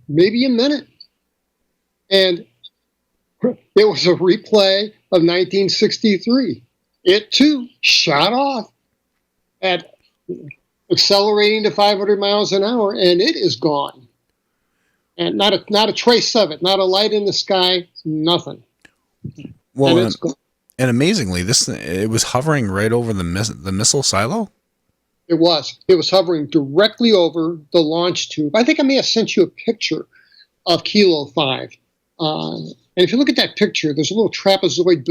maybe a minute. And it was a replay of 1963. It, too, shot off at accelerating to 500 miles an hour, and it is gone. And not a trace of it, not a light in the sky, nothing. Well, and amazingly, it was hovering right over the missile silo. It was hovering directly over the launch tube. I think I may have sent you a picture of Kilo 5. And if you look at that picture, there's a little trapezoid-shaped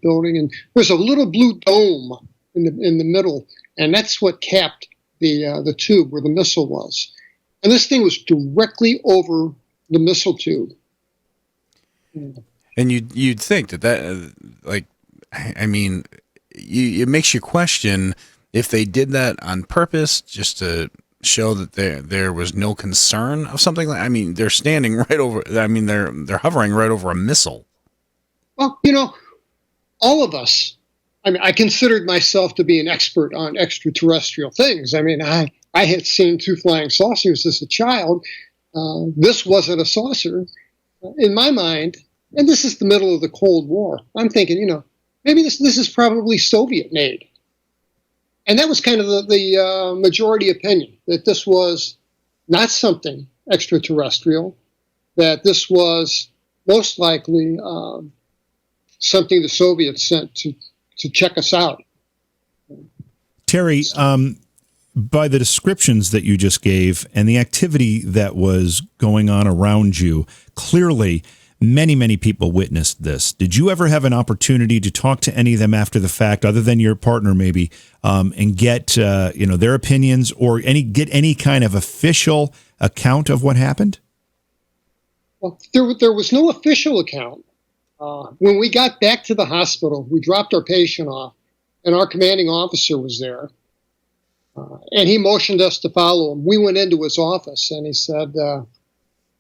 building, and there's a little blue dome in the middle, and that's what capped the tube where the missile was. And this thing was directly over the missile tube. And you'd think that it makes you question if they did that on purpose just to show that there was no concern of something like. I mean, they're standing right over. I mean, they're hovering right over a missile. Well, all of us. I mean, I considered myself to be an expert on extraterrestrial things. I mean, I had seen 2 flying saucers as a child. This wasn't a saucer. In my mind, and this is the middle of the Cold War, I'm thinking, maybe this is probably Soviet-made. And that was kind of the majority opinion, that this was not something extraterrestrial, that this was most likely something the Soviets sent to check us out. Terry, by the descriptions that you just gave and the activity that was going on around you, clearly many, many people witnessed this. Did you ever have an opportunity to talk to any of them after the fact, other than your partner maybe, and get their opinions or get any kind of official account of what happened? Well, there was no official account. When we got back to the hospital, we dropped our patient off, and our commanding officer was there. And he motioned us to follow him. We went into his office, and he said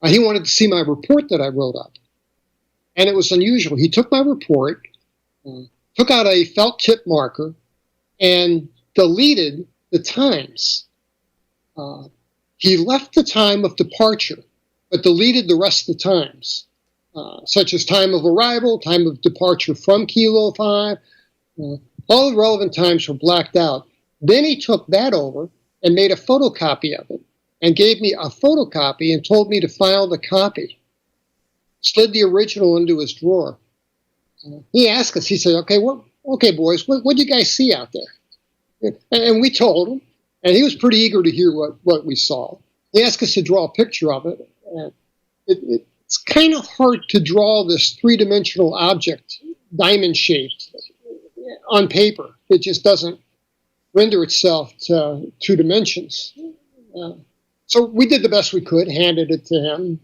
he wanted to see my report that I wrote up. And it was unusual. He took my report, took out a felt tip marker, and deleted the times. He left the time of departure, but deleted the rest of the times, such as time of arrival, time of departure from Kilo 5. All the relevant times were blacked out. Then he took that over and made a photocopy of it and gave me a photocopy and told me to file the copy. Slid the original into his drawer. He asked us, he said, okay, boys, what do you guys see out there? And we told him, and he was pretty eager to hear what we saw. He asked us to draw a picture of it. And it it's kind of hard to draw this three-dimensional object, diamond-shaped, on paper. It just doesn't render itself to 2 dimensions. So we did the best we could, handed it to him,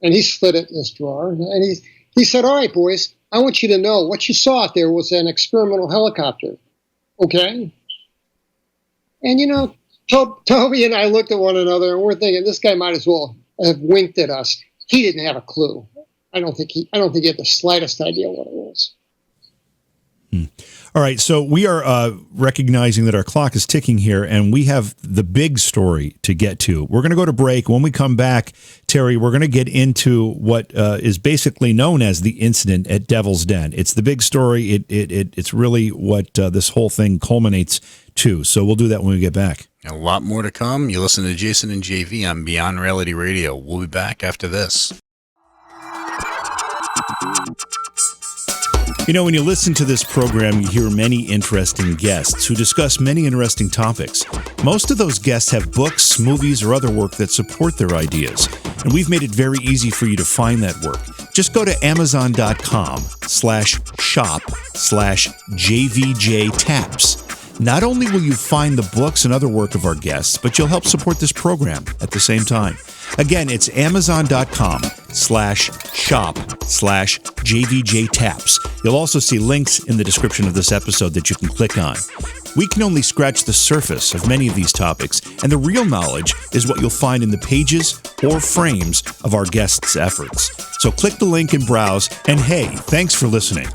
and he slid it in his drawer. And he said, all right, boys, I want you to know what you saw out there was an experimental helicopter. Okay? And, you know, Toby and I looked at one another, and we're thinking, this guy might as well have winked at us. He didn't have a clue. I don't think he had the slightest idea what it was. All right, so we are recognizing that our clock is ticking here, and we have the big story to get to. We're going to go to break. When we come back, Terry, we're going to get into what is basically known as the incident at Devil's Den. It's the big story. It's really what this whole thing culminates to. So we'll do that when we get back. A lot more to come. You listen to Jason and JV on Beyond Reality Radio. We'll be back after this. You know, when you listen to this program, you hear many interesting guests who discuss many interesting topics. Most of those guests have books, movies, or other work that support their ideas. And we've made it very easy for you to find that work. Just go to amazon.com/shop/JVJ-Taps. Not only will you find the books and other work of our guests, but you'll help support this program at the same time. Again, it's amazon.com/shop/JVJ-Taps. You'll also see links in the description of this episode that you can click on. We can only scratch the surface of many of these topics, and the real knowledge is what you'll find in the pages or frames of our guests' efforts. So click the link and browse, and hey, thanks for listening.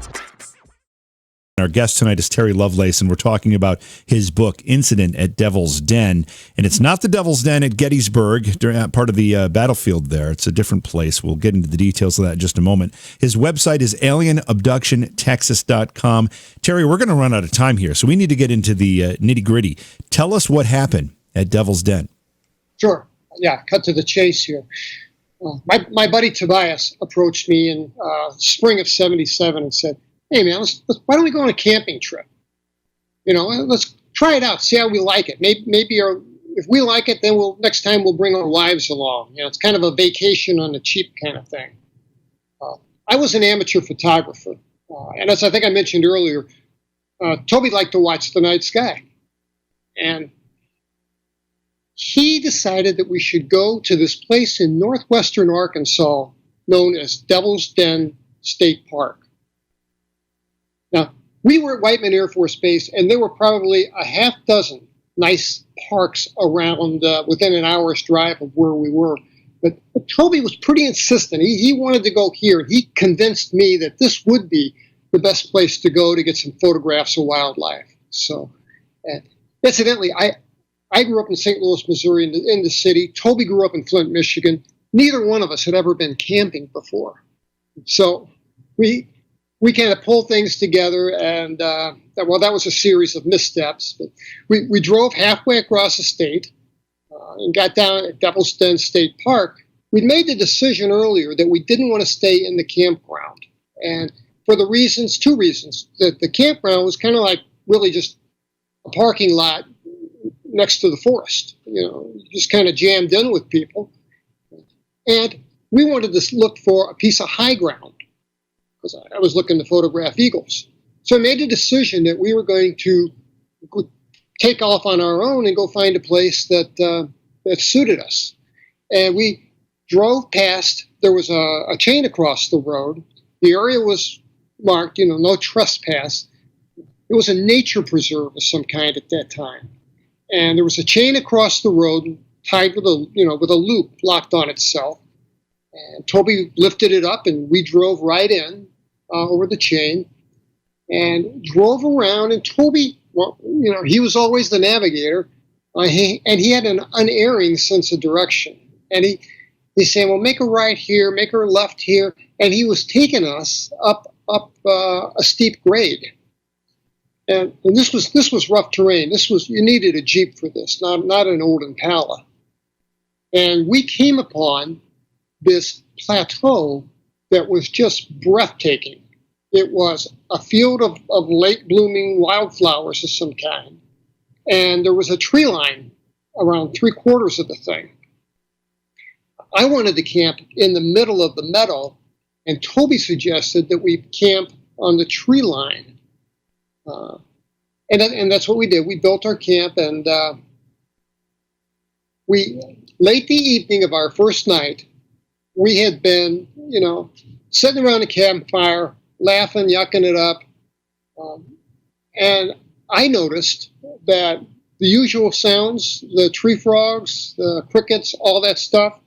Our guest tonight is Terry Lovelace, and we're talking about his book, Incident at Devil's Den. And it's not the Devil's Den at Gettysburg, part of the battlefield there. It's a different place. We'll get into the details of that in just a moment. His website is alienabductiontexas.com. Terry, we're going to run out of time here, so we need to get into the nitty-gritty. Tell us what happened at Devil's Den. Sure. Yeah, cut to the chase here. My buddy Tobias approached me in spring of '77 and said, hey, man, why don't we go on a camping trip? You know, let's try it out, see how we like it. Maybe if we like it, then next time we'll bring our wives along. You know, it's kind of a vacation on the cheap kind of thing. I was an amateur photographer. And as I think I mentioned earlier, Toby liked to watch the night sky. And he decided that we should go to this place in northwestern Arkansas known as Devil's Den State Park. Now, we were at Whiteman Air Force Base, and there were probably a half dozen nice parks around within an hour's drive of where we were. But Toby was pretty insistent. He wanted to go here. He convinced me that this would be the best place to go to get some photographs of wildlife. So, incidentally, I grew up in St. Louis, Missouri, in the city. Toby grew up in Flint, Michigan. Neither one of us had ever been camping before. So we kind of pulled things together, and that was a series of missteps. But we drove halfway across the state and got down at Devil's Den State Park. We'd made the decision earlier that we didn't want to stay in the campground, and for two reasons. That the campground was kind of like really just a parking lot next to the forest, you know, just kind of jammed in with people. And we wanted to look for a piece of high ground, because I was looking to photograph eagles. So I made a decision that we were going to take off on our own and go find a place that suited us. And we drove past, there was a chain across the road. The area was marked, you know, no trespass. It was a nature preserve of some kind at that time. And there was a chain across the road tied with a loop locked on itself. And Toby lifted it up, and we drove right in over the chain and drove around. And Toby, well, you know, he was always the navigator, and he had an unerring sense of direction. And he's saying, well, make a right here, make a left here. And he was taking us up a steep grade. And this was rough terrain. You needed a Jeep for this, not an old Impala. And we came upon this plateau that was just breathtaking. It was a field of late blooming wildflowers of some kind. And there was a tree line around 3/4 of the thing. I wanted to camp in the middle of the meadow, and Toby suggested that we camp on the tree line. And that's what we did. We built our camp, and late the evening of our first night, we had been, sitting around a campfire, laughing, yucking it up. And I noticed that the usual sounds, the tree frogs, the crickets, all that stuff,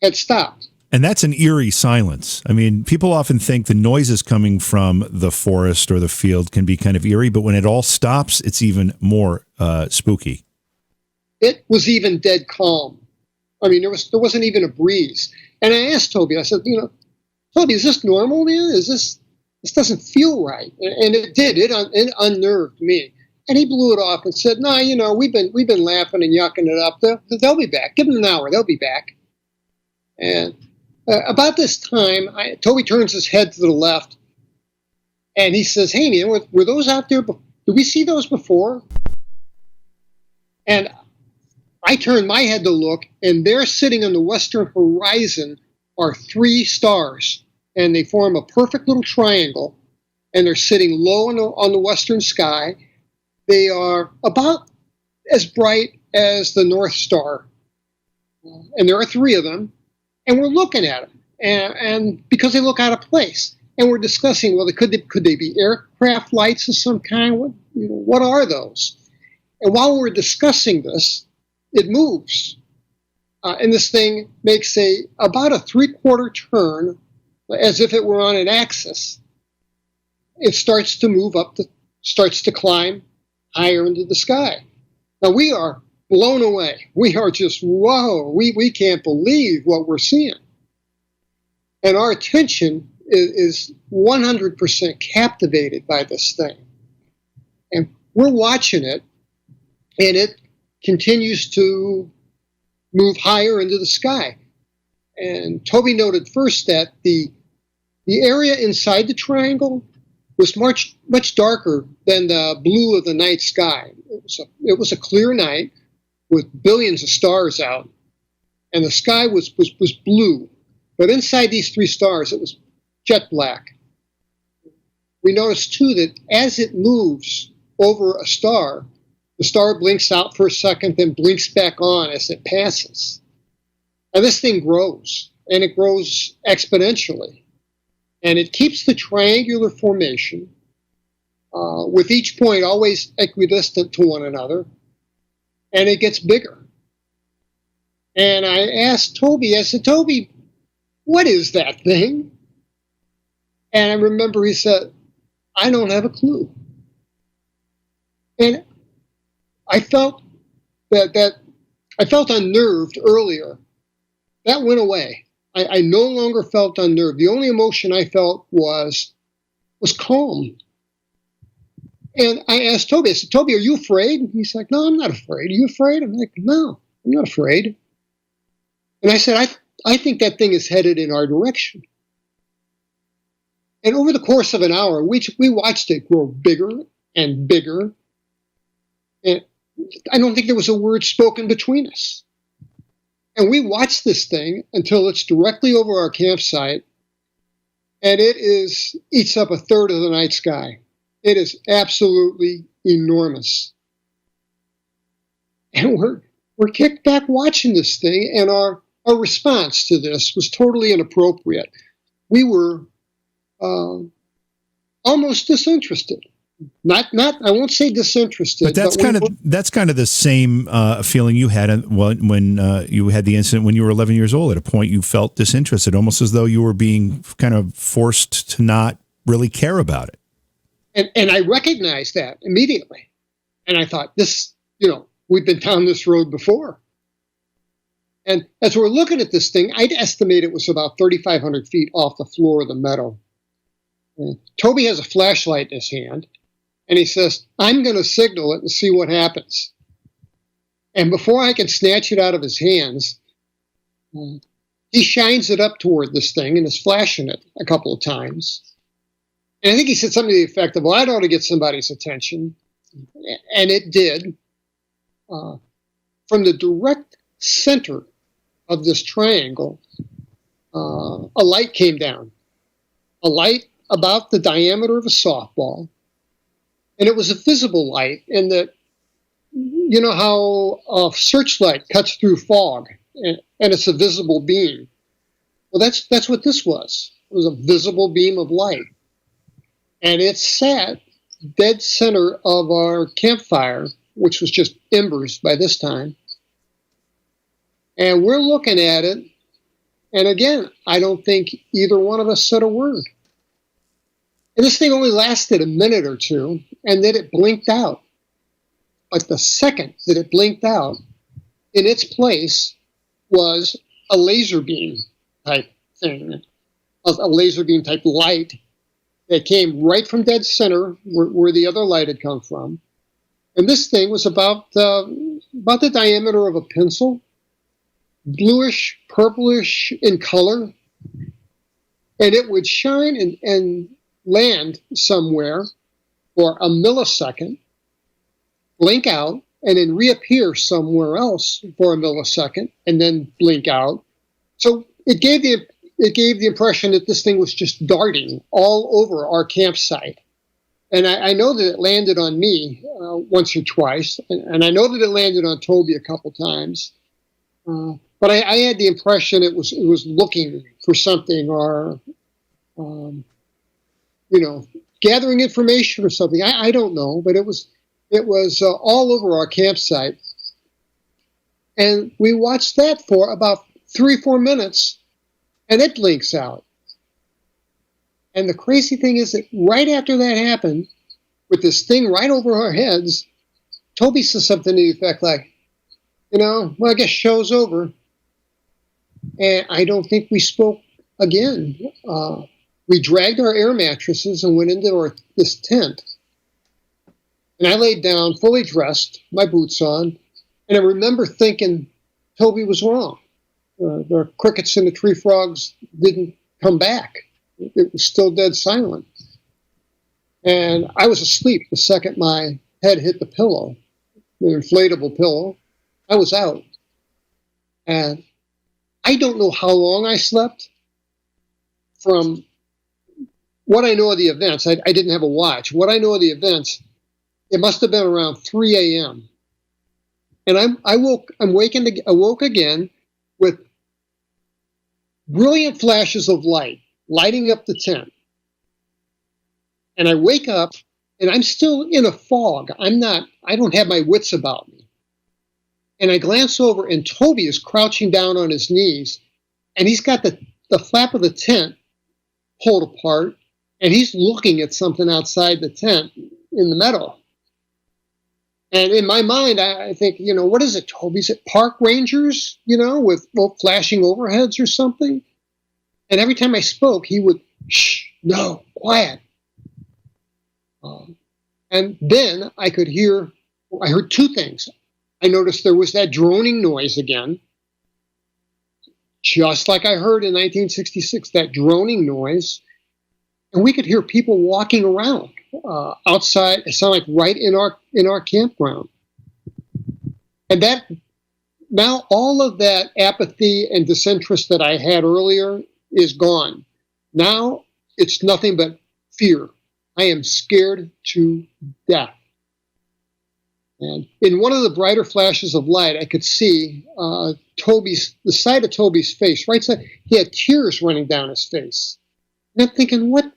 had stopped. And that's an eerie silence. I mean, people often think the noises coming from the forest or the field can be kind of eerie, but when it all stops, it's even more spooky. It was even dead calm. I mean, there wasn't even a breeze. And I asked Toby, I said, Toby, is this normal, man? This doesn't feel right. And it did. It unnerved me. And he blew it off and said, no, we've been laughing and yucking it up. They'll be back. Give them an hour. They'll be back. And about this time, Toby turns his head to the left, and he says, hey, man, were those out there? Did we see those before? And I turned my head to look, and there sitting on the western horizon are 3 stars, and they form a perfect little triangle, and they're sitting low on the western sky. They are about as bright as the North Star, and there are 3 of them. And we're looking at them, and because they look out of place, and we're discussing, well, could they be aircraft lights of some kind? What are those? And while we're discussing this, it moves, and this thing makes about a 3/4 turn, as if it were on an axis. It starts to move starts to climb higher into the sky. Now we are blown away. We are just, whoa, we can't believe what we're seeing. And our attention is 100% captivated by this thing. And we're watching it, and it continues to move higher into the sky. And Toby noted first that the area inside the triangle was much darker than the blue of the night sky. It was a clear night with billions of stars out, and the sky was blue. But inside these 3 stars, it was jet black. We noticed, too, that as it moves over a star, the star blinks out for a second, then blinks back on as it passes. And this thing grows, and it grows exponentially. And it keeps the triangular formation, with each point always equidistant to one another, and it gets bigger. And I asked Toby, I said, Toby, what is that thing? And I remember he said, I don't have a clue. And I felt that I felt unnerved earlier. That went away. I no longer felt unnerved. The only emotion I felt was calm. And I asked Toby, I said, Toby, are you afraid? And he's like, no, I'm not afraid. Are you afraid? I'm like, no, I'm not afraid. And I said, I think that thing is headed in our direction. And over the course of an hour, we watched it grow bigger and bigger. And I don't think there was a word spoken between us. And we watched this thing until it's directly over our campsite, and it eats up a third of the night sky. It is absolutely enormous. And we're kicked back watching this thing, and our response to this was totally inappropriate. We were almost disinterested. Not I won't say disinterested. But that's kind of the same feeling you had when you had the incident when you were 11 years old. At a point, you felt disinterested, almost as though you were being kind of forced to not really care about it. And I recognized that immediately. And I thought, we've been down this road before. And as we're looking at this thing, I'd estimate it was about 3,500 feet off the floor of the meadow. And Toby has a flashlight in his hand, and he says, I'm going to signal it and see what happens. And before I can snatch it out of his hands, he shines it up toward this thing and is flashing it a couple of times. And I think he said something to the effect of, well, I ought to get somebody's attention. And it did. From the direct center of this triangle, a light came down. A light about the diameter of a softball. And it was a visible light in that, you know how a searchlight cuts through fog and it's a visible beam. Well, that's what this was. It was a visible beam of light. And it sat dead center of our campfire, which was just embers by this time. And we're looking at it. And again, I don't think either one of us said a word. And this thing only lasted a minute or two, and then it blinked out. But the second that it blinked out, in its place was a laser beam type thing, a laser beam type light that came right from dead center where the other light had come from. And this thing was about the diameter of a pencil, bluish, purplish in color, and it would shine and land somewhere for a millisecond, blink out, and then reappear somewhere else for a millisecond, and then blink out. So it gave the impression that this thing was just darting all over our campsite. And I know that it landed on me once or twice, and I know that it landed on Toby a couple times. But I had the impression it was looking for something, or gathering information or something. I don't know, but it was all over our campsite, and we watched that for about 3 or 4 minutes, and it blinks out. And the crazy thing is that right after that happened, with this thing right over our heads, Toby says something to the effect like, well, I guess show's over. And I don't think we spoke again. We dragged our air mattresses and went into this tent. And I laid down, fully dressed, my boots on, and I remember thinking Toby was wrong. The crickets and the tree frogs didn't come back. It was still dead silent. And I was asleep the second my head hit the pillow, the inflatable pillow. I was out. And I don't know how long I slept. From what I know of the events, I didn't have a watch. What I know of the events, it must have been around 3 a.m. And I woke again with brilliant flashes of light, lighting up the tent. And I wake up, and I'm still in a fog. I don't have my wits about me. And I glance over, and Toby is crouching down on his knees, and he's got the flap of the tent pulled apart, and he's looking at something outside the tent in the meadow. And in my mind, I think, what is it, Toby? Is it park rangers, with flashing overheads or something? And every time I spoke, he would, shh, no, quiet. And then I heard two things. I noticed there was that droning noise again, just like I heard in 1966, that droning noise. And we could hear people walking around outside. It sounded like right in our campground. And that, now all of that apathy and disinterest that I had earlier is gone. Now it's nothing but fear. I am scared to death. And in one of the brighter flashes of light, I could see the side of Toby's face, right side. He had tears running down his face. And I'm thinking, what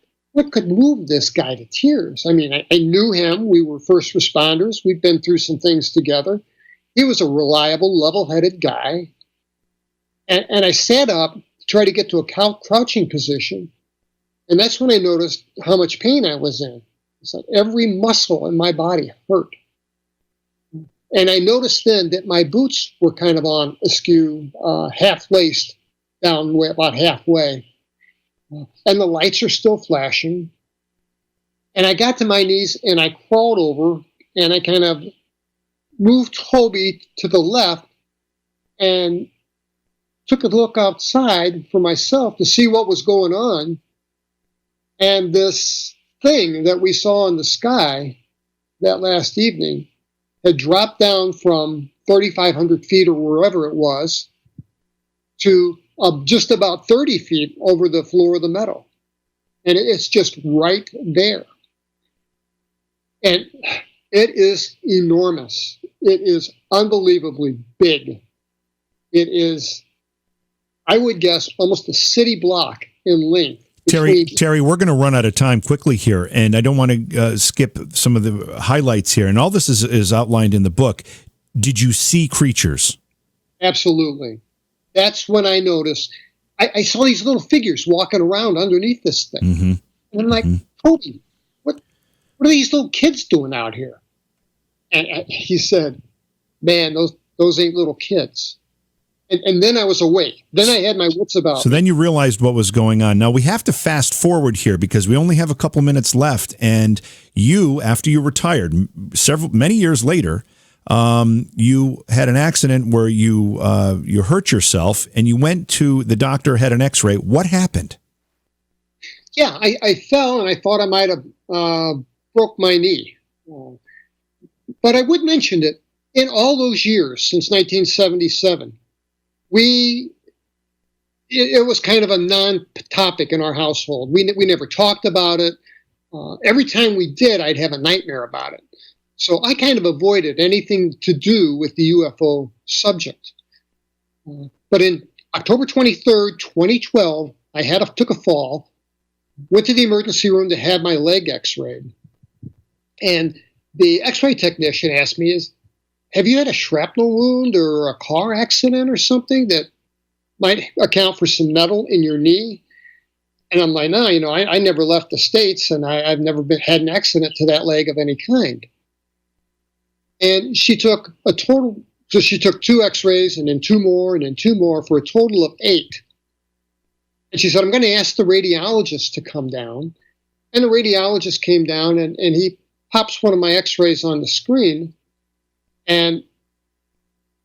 could move this guy to tears? I mean, I knew him. We were first responders. We'd been through some things together. He was a reliable, level-headed guy. And I sat up to try to get to a crouching position. And that's when I noticed how much pain I was in. It's like every muscle in my body hurt. And I noticed then that my boots were kind of on askew, half-laced down about halfway. And the lights are still flashing. And I got to my knees and I crawled over and I kind of moved Toby to the left and took a look outside for myself to see what was going on. And this thing that we saw in the sky that last evening had dropped down from 3,500 feet or wherever it was, to just about 30 feet over the floor of the meadow. And it's just right there. And it is enormous. It is unbelievably big. It is, I would guess, almost a city block in length. Terry, we're going to run out of time quickly here, and I don't want to skip some of the highlights here. And all this is outlined in the book. Did you see creatures? Absolutely. That's when I noticed. I saw these little figures walking around underneath this thing. Mm-hmm. And I'm like, Toby, what are these little kids doing out here? And he said, man, those ain't little kids. And then I was awake. Then I had my wits about me. So then you realized what was going on. Now, we have to fast forward here because we only have a couple minutes left. And you, after you retired, many years later, you had an accident where you hurt yourself and you went to the doctor, had an x-ray. What happened? Yeah, I fell and I thought I might have broke my knee. But I would mention it, in all those years since 1977, it was kind of a non-topic in our household. We never talked about it. Every time we did, I'd have a nightmare about it. So I kind of avoided anything to do with the UFO subject. But in October 23rd, 2012, I took a fall, went to the emergency room to have my leg x-rayed. And the x-ray technician asked me, have you had a shrapnel wound or a car accident or something that might account for some metal in your knee? And I'm like, no, I never left the States, and I've never had an accident to that leg of any kind. And she took she took 2 x-rays and then 2 more and then 2 more for a total of 8. And she said, I'm going to ask the radiologist to come down. And the radiologist came down and he pops one of my x-rays on the screen. And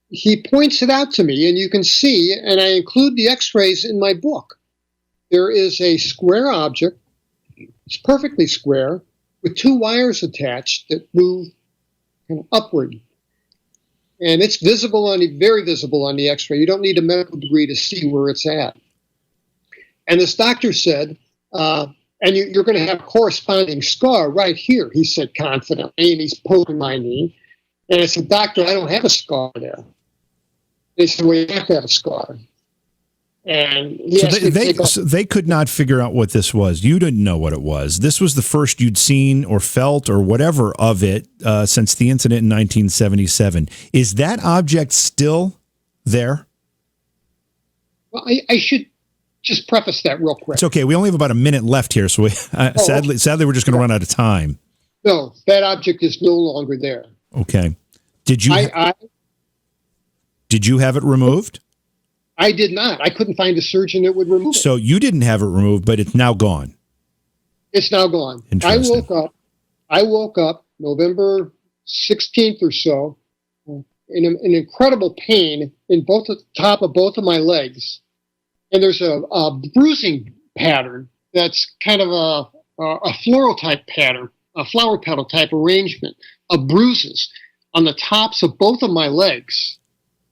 he points it out to me, and you can see, and I include the x-rays in my book. There is a square object, it's perfectly square, with 2 wires attached that move kind of upward. And it's very visible on the x-ray. You don't need a medical degree to see where it's at. And this doctor said, and you're going to have a corresponding scar right here, he said confidently, and he's poking my knee. And I said, doctor, I don't have a scar there. They said, well, you have to have a scar. And so they could not figure out what this was. You didn't know what it was. This was the first you'd seen or felt or whatever of it since the incident in 1977. Is that object still there? Well, I should just preface that real quick. It's okay. We only have about a minute left here, so sadly, we're just going to run out of time. No, that object is no longer there. Okay. Did you have it removed? I did not. I couldn't find a surgeon that would remove it. So you didn't have it removed, but it's now gone. It's now gone. I woke up November 16th or so in an incredible pain in both the top of both of my legs. And there's a bruising pattern that's kind of a floral type pattern, a flower petal type arrangement of bruises on the tops of both of my legs.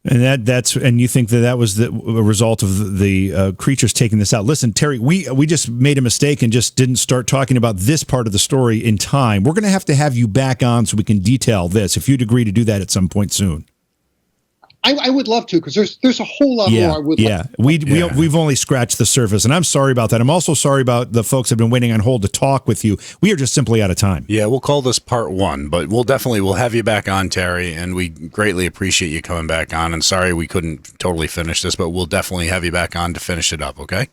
And and you think that was a result of the creatures taking this out. Listen, Terry, we just made a mistake and just didn't start talking about this part of the story in time. We're going to have you back on so we can detail this, if you'd agree to do that at some point soon. I would love to, because there's a whole lot more I would love to. We've only scratched the surface, and I'm sorry about that. I'm also sorry about the folks that have been waiting on hold to talk with you. We are just simply out of time. Yeah, we'll call this part 1, but we'll have you back on, Terry, and we greatly appreciate you coming back on. And sorry we couldn't totally finish this, but we'll definitely have you back on to finish it up, okay?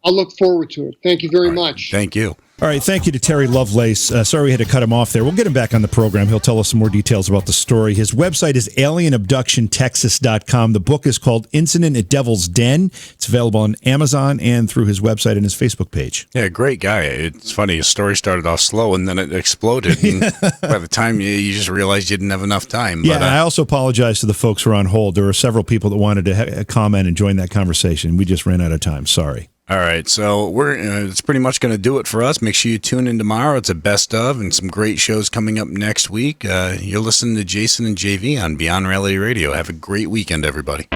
I'll look forward to it. Thank you very much. Thank you. All right, thank you to Terry Lovelace. Sorry we had to cut him off there. We'll get him back on the program. He'll tell us some more details about the story. His website is alienabductiontexas.com. The book is called Incident at Devil's Den. It's available on Amazon and through his website and his Facebook page. Yeah, great guy. It's funny. His story started off slow, and then it exploded. And by the time you just realized you didn't have enough time. Yeah, and I also apologize to the folks who are on hold. There were several people that wanted to comment and join that conversation. We just ran out of time. Sorry. All right, so it's pretty much going to do it for us. Make sure you tune in tomorrow. It's a best of and some great shows coming up next week. You're listening to Jason and JV on Beyond Reality Radio. Have a great weekend, everybody.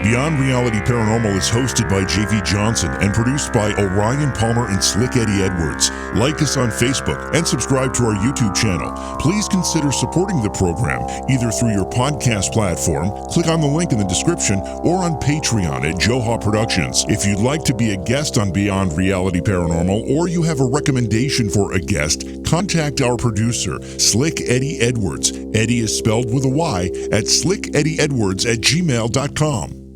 Beyond Reality Paranormal is hosted by JV Johnson and produced by Orion Palmer and Slick Eddie Edwards. Like us on Facebook and subscribe to our YouTube channel. Please consider supporting the program either through your podcast platform, click on the link in the description, or on Patreon at Joha Productions. If you'd like to be a guest on Beyond Reality Paranormal, or you have a recommendation for a guest, contact our producer, Slick Eddie Edwards. Eddie is spelled with a Y, at slickeddieedwards@gmail.com.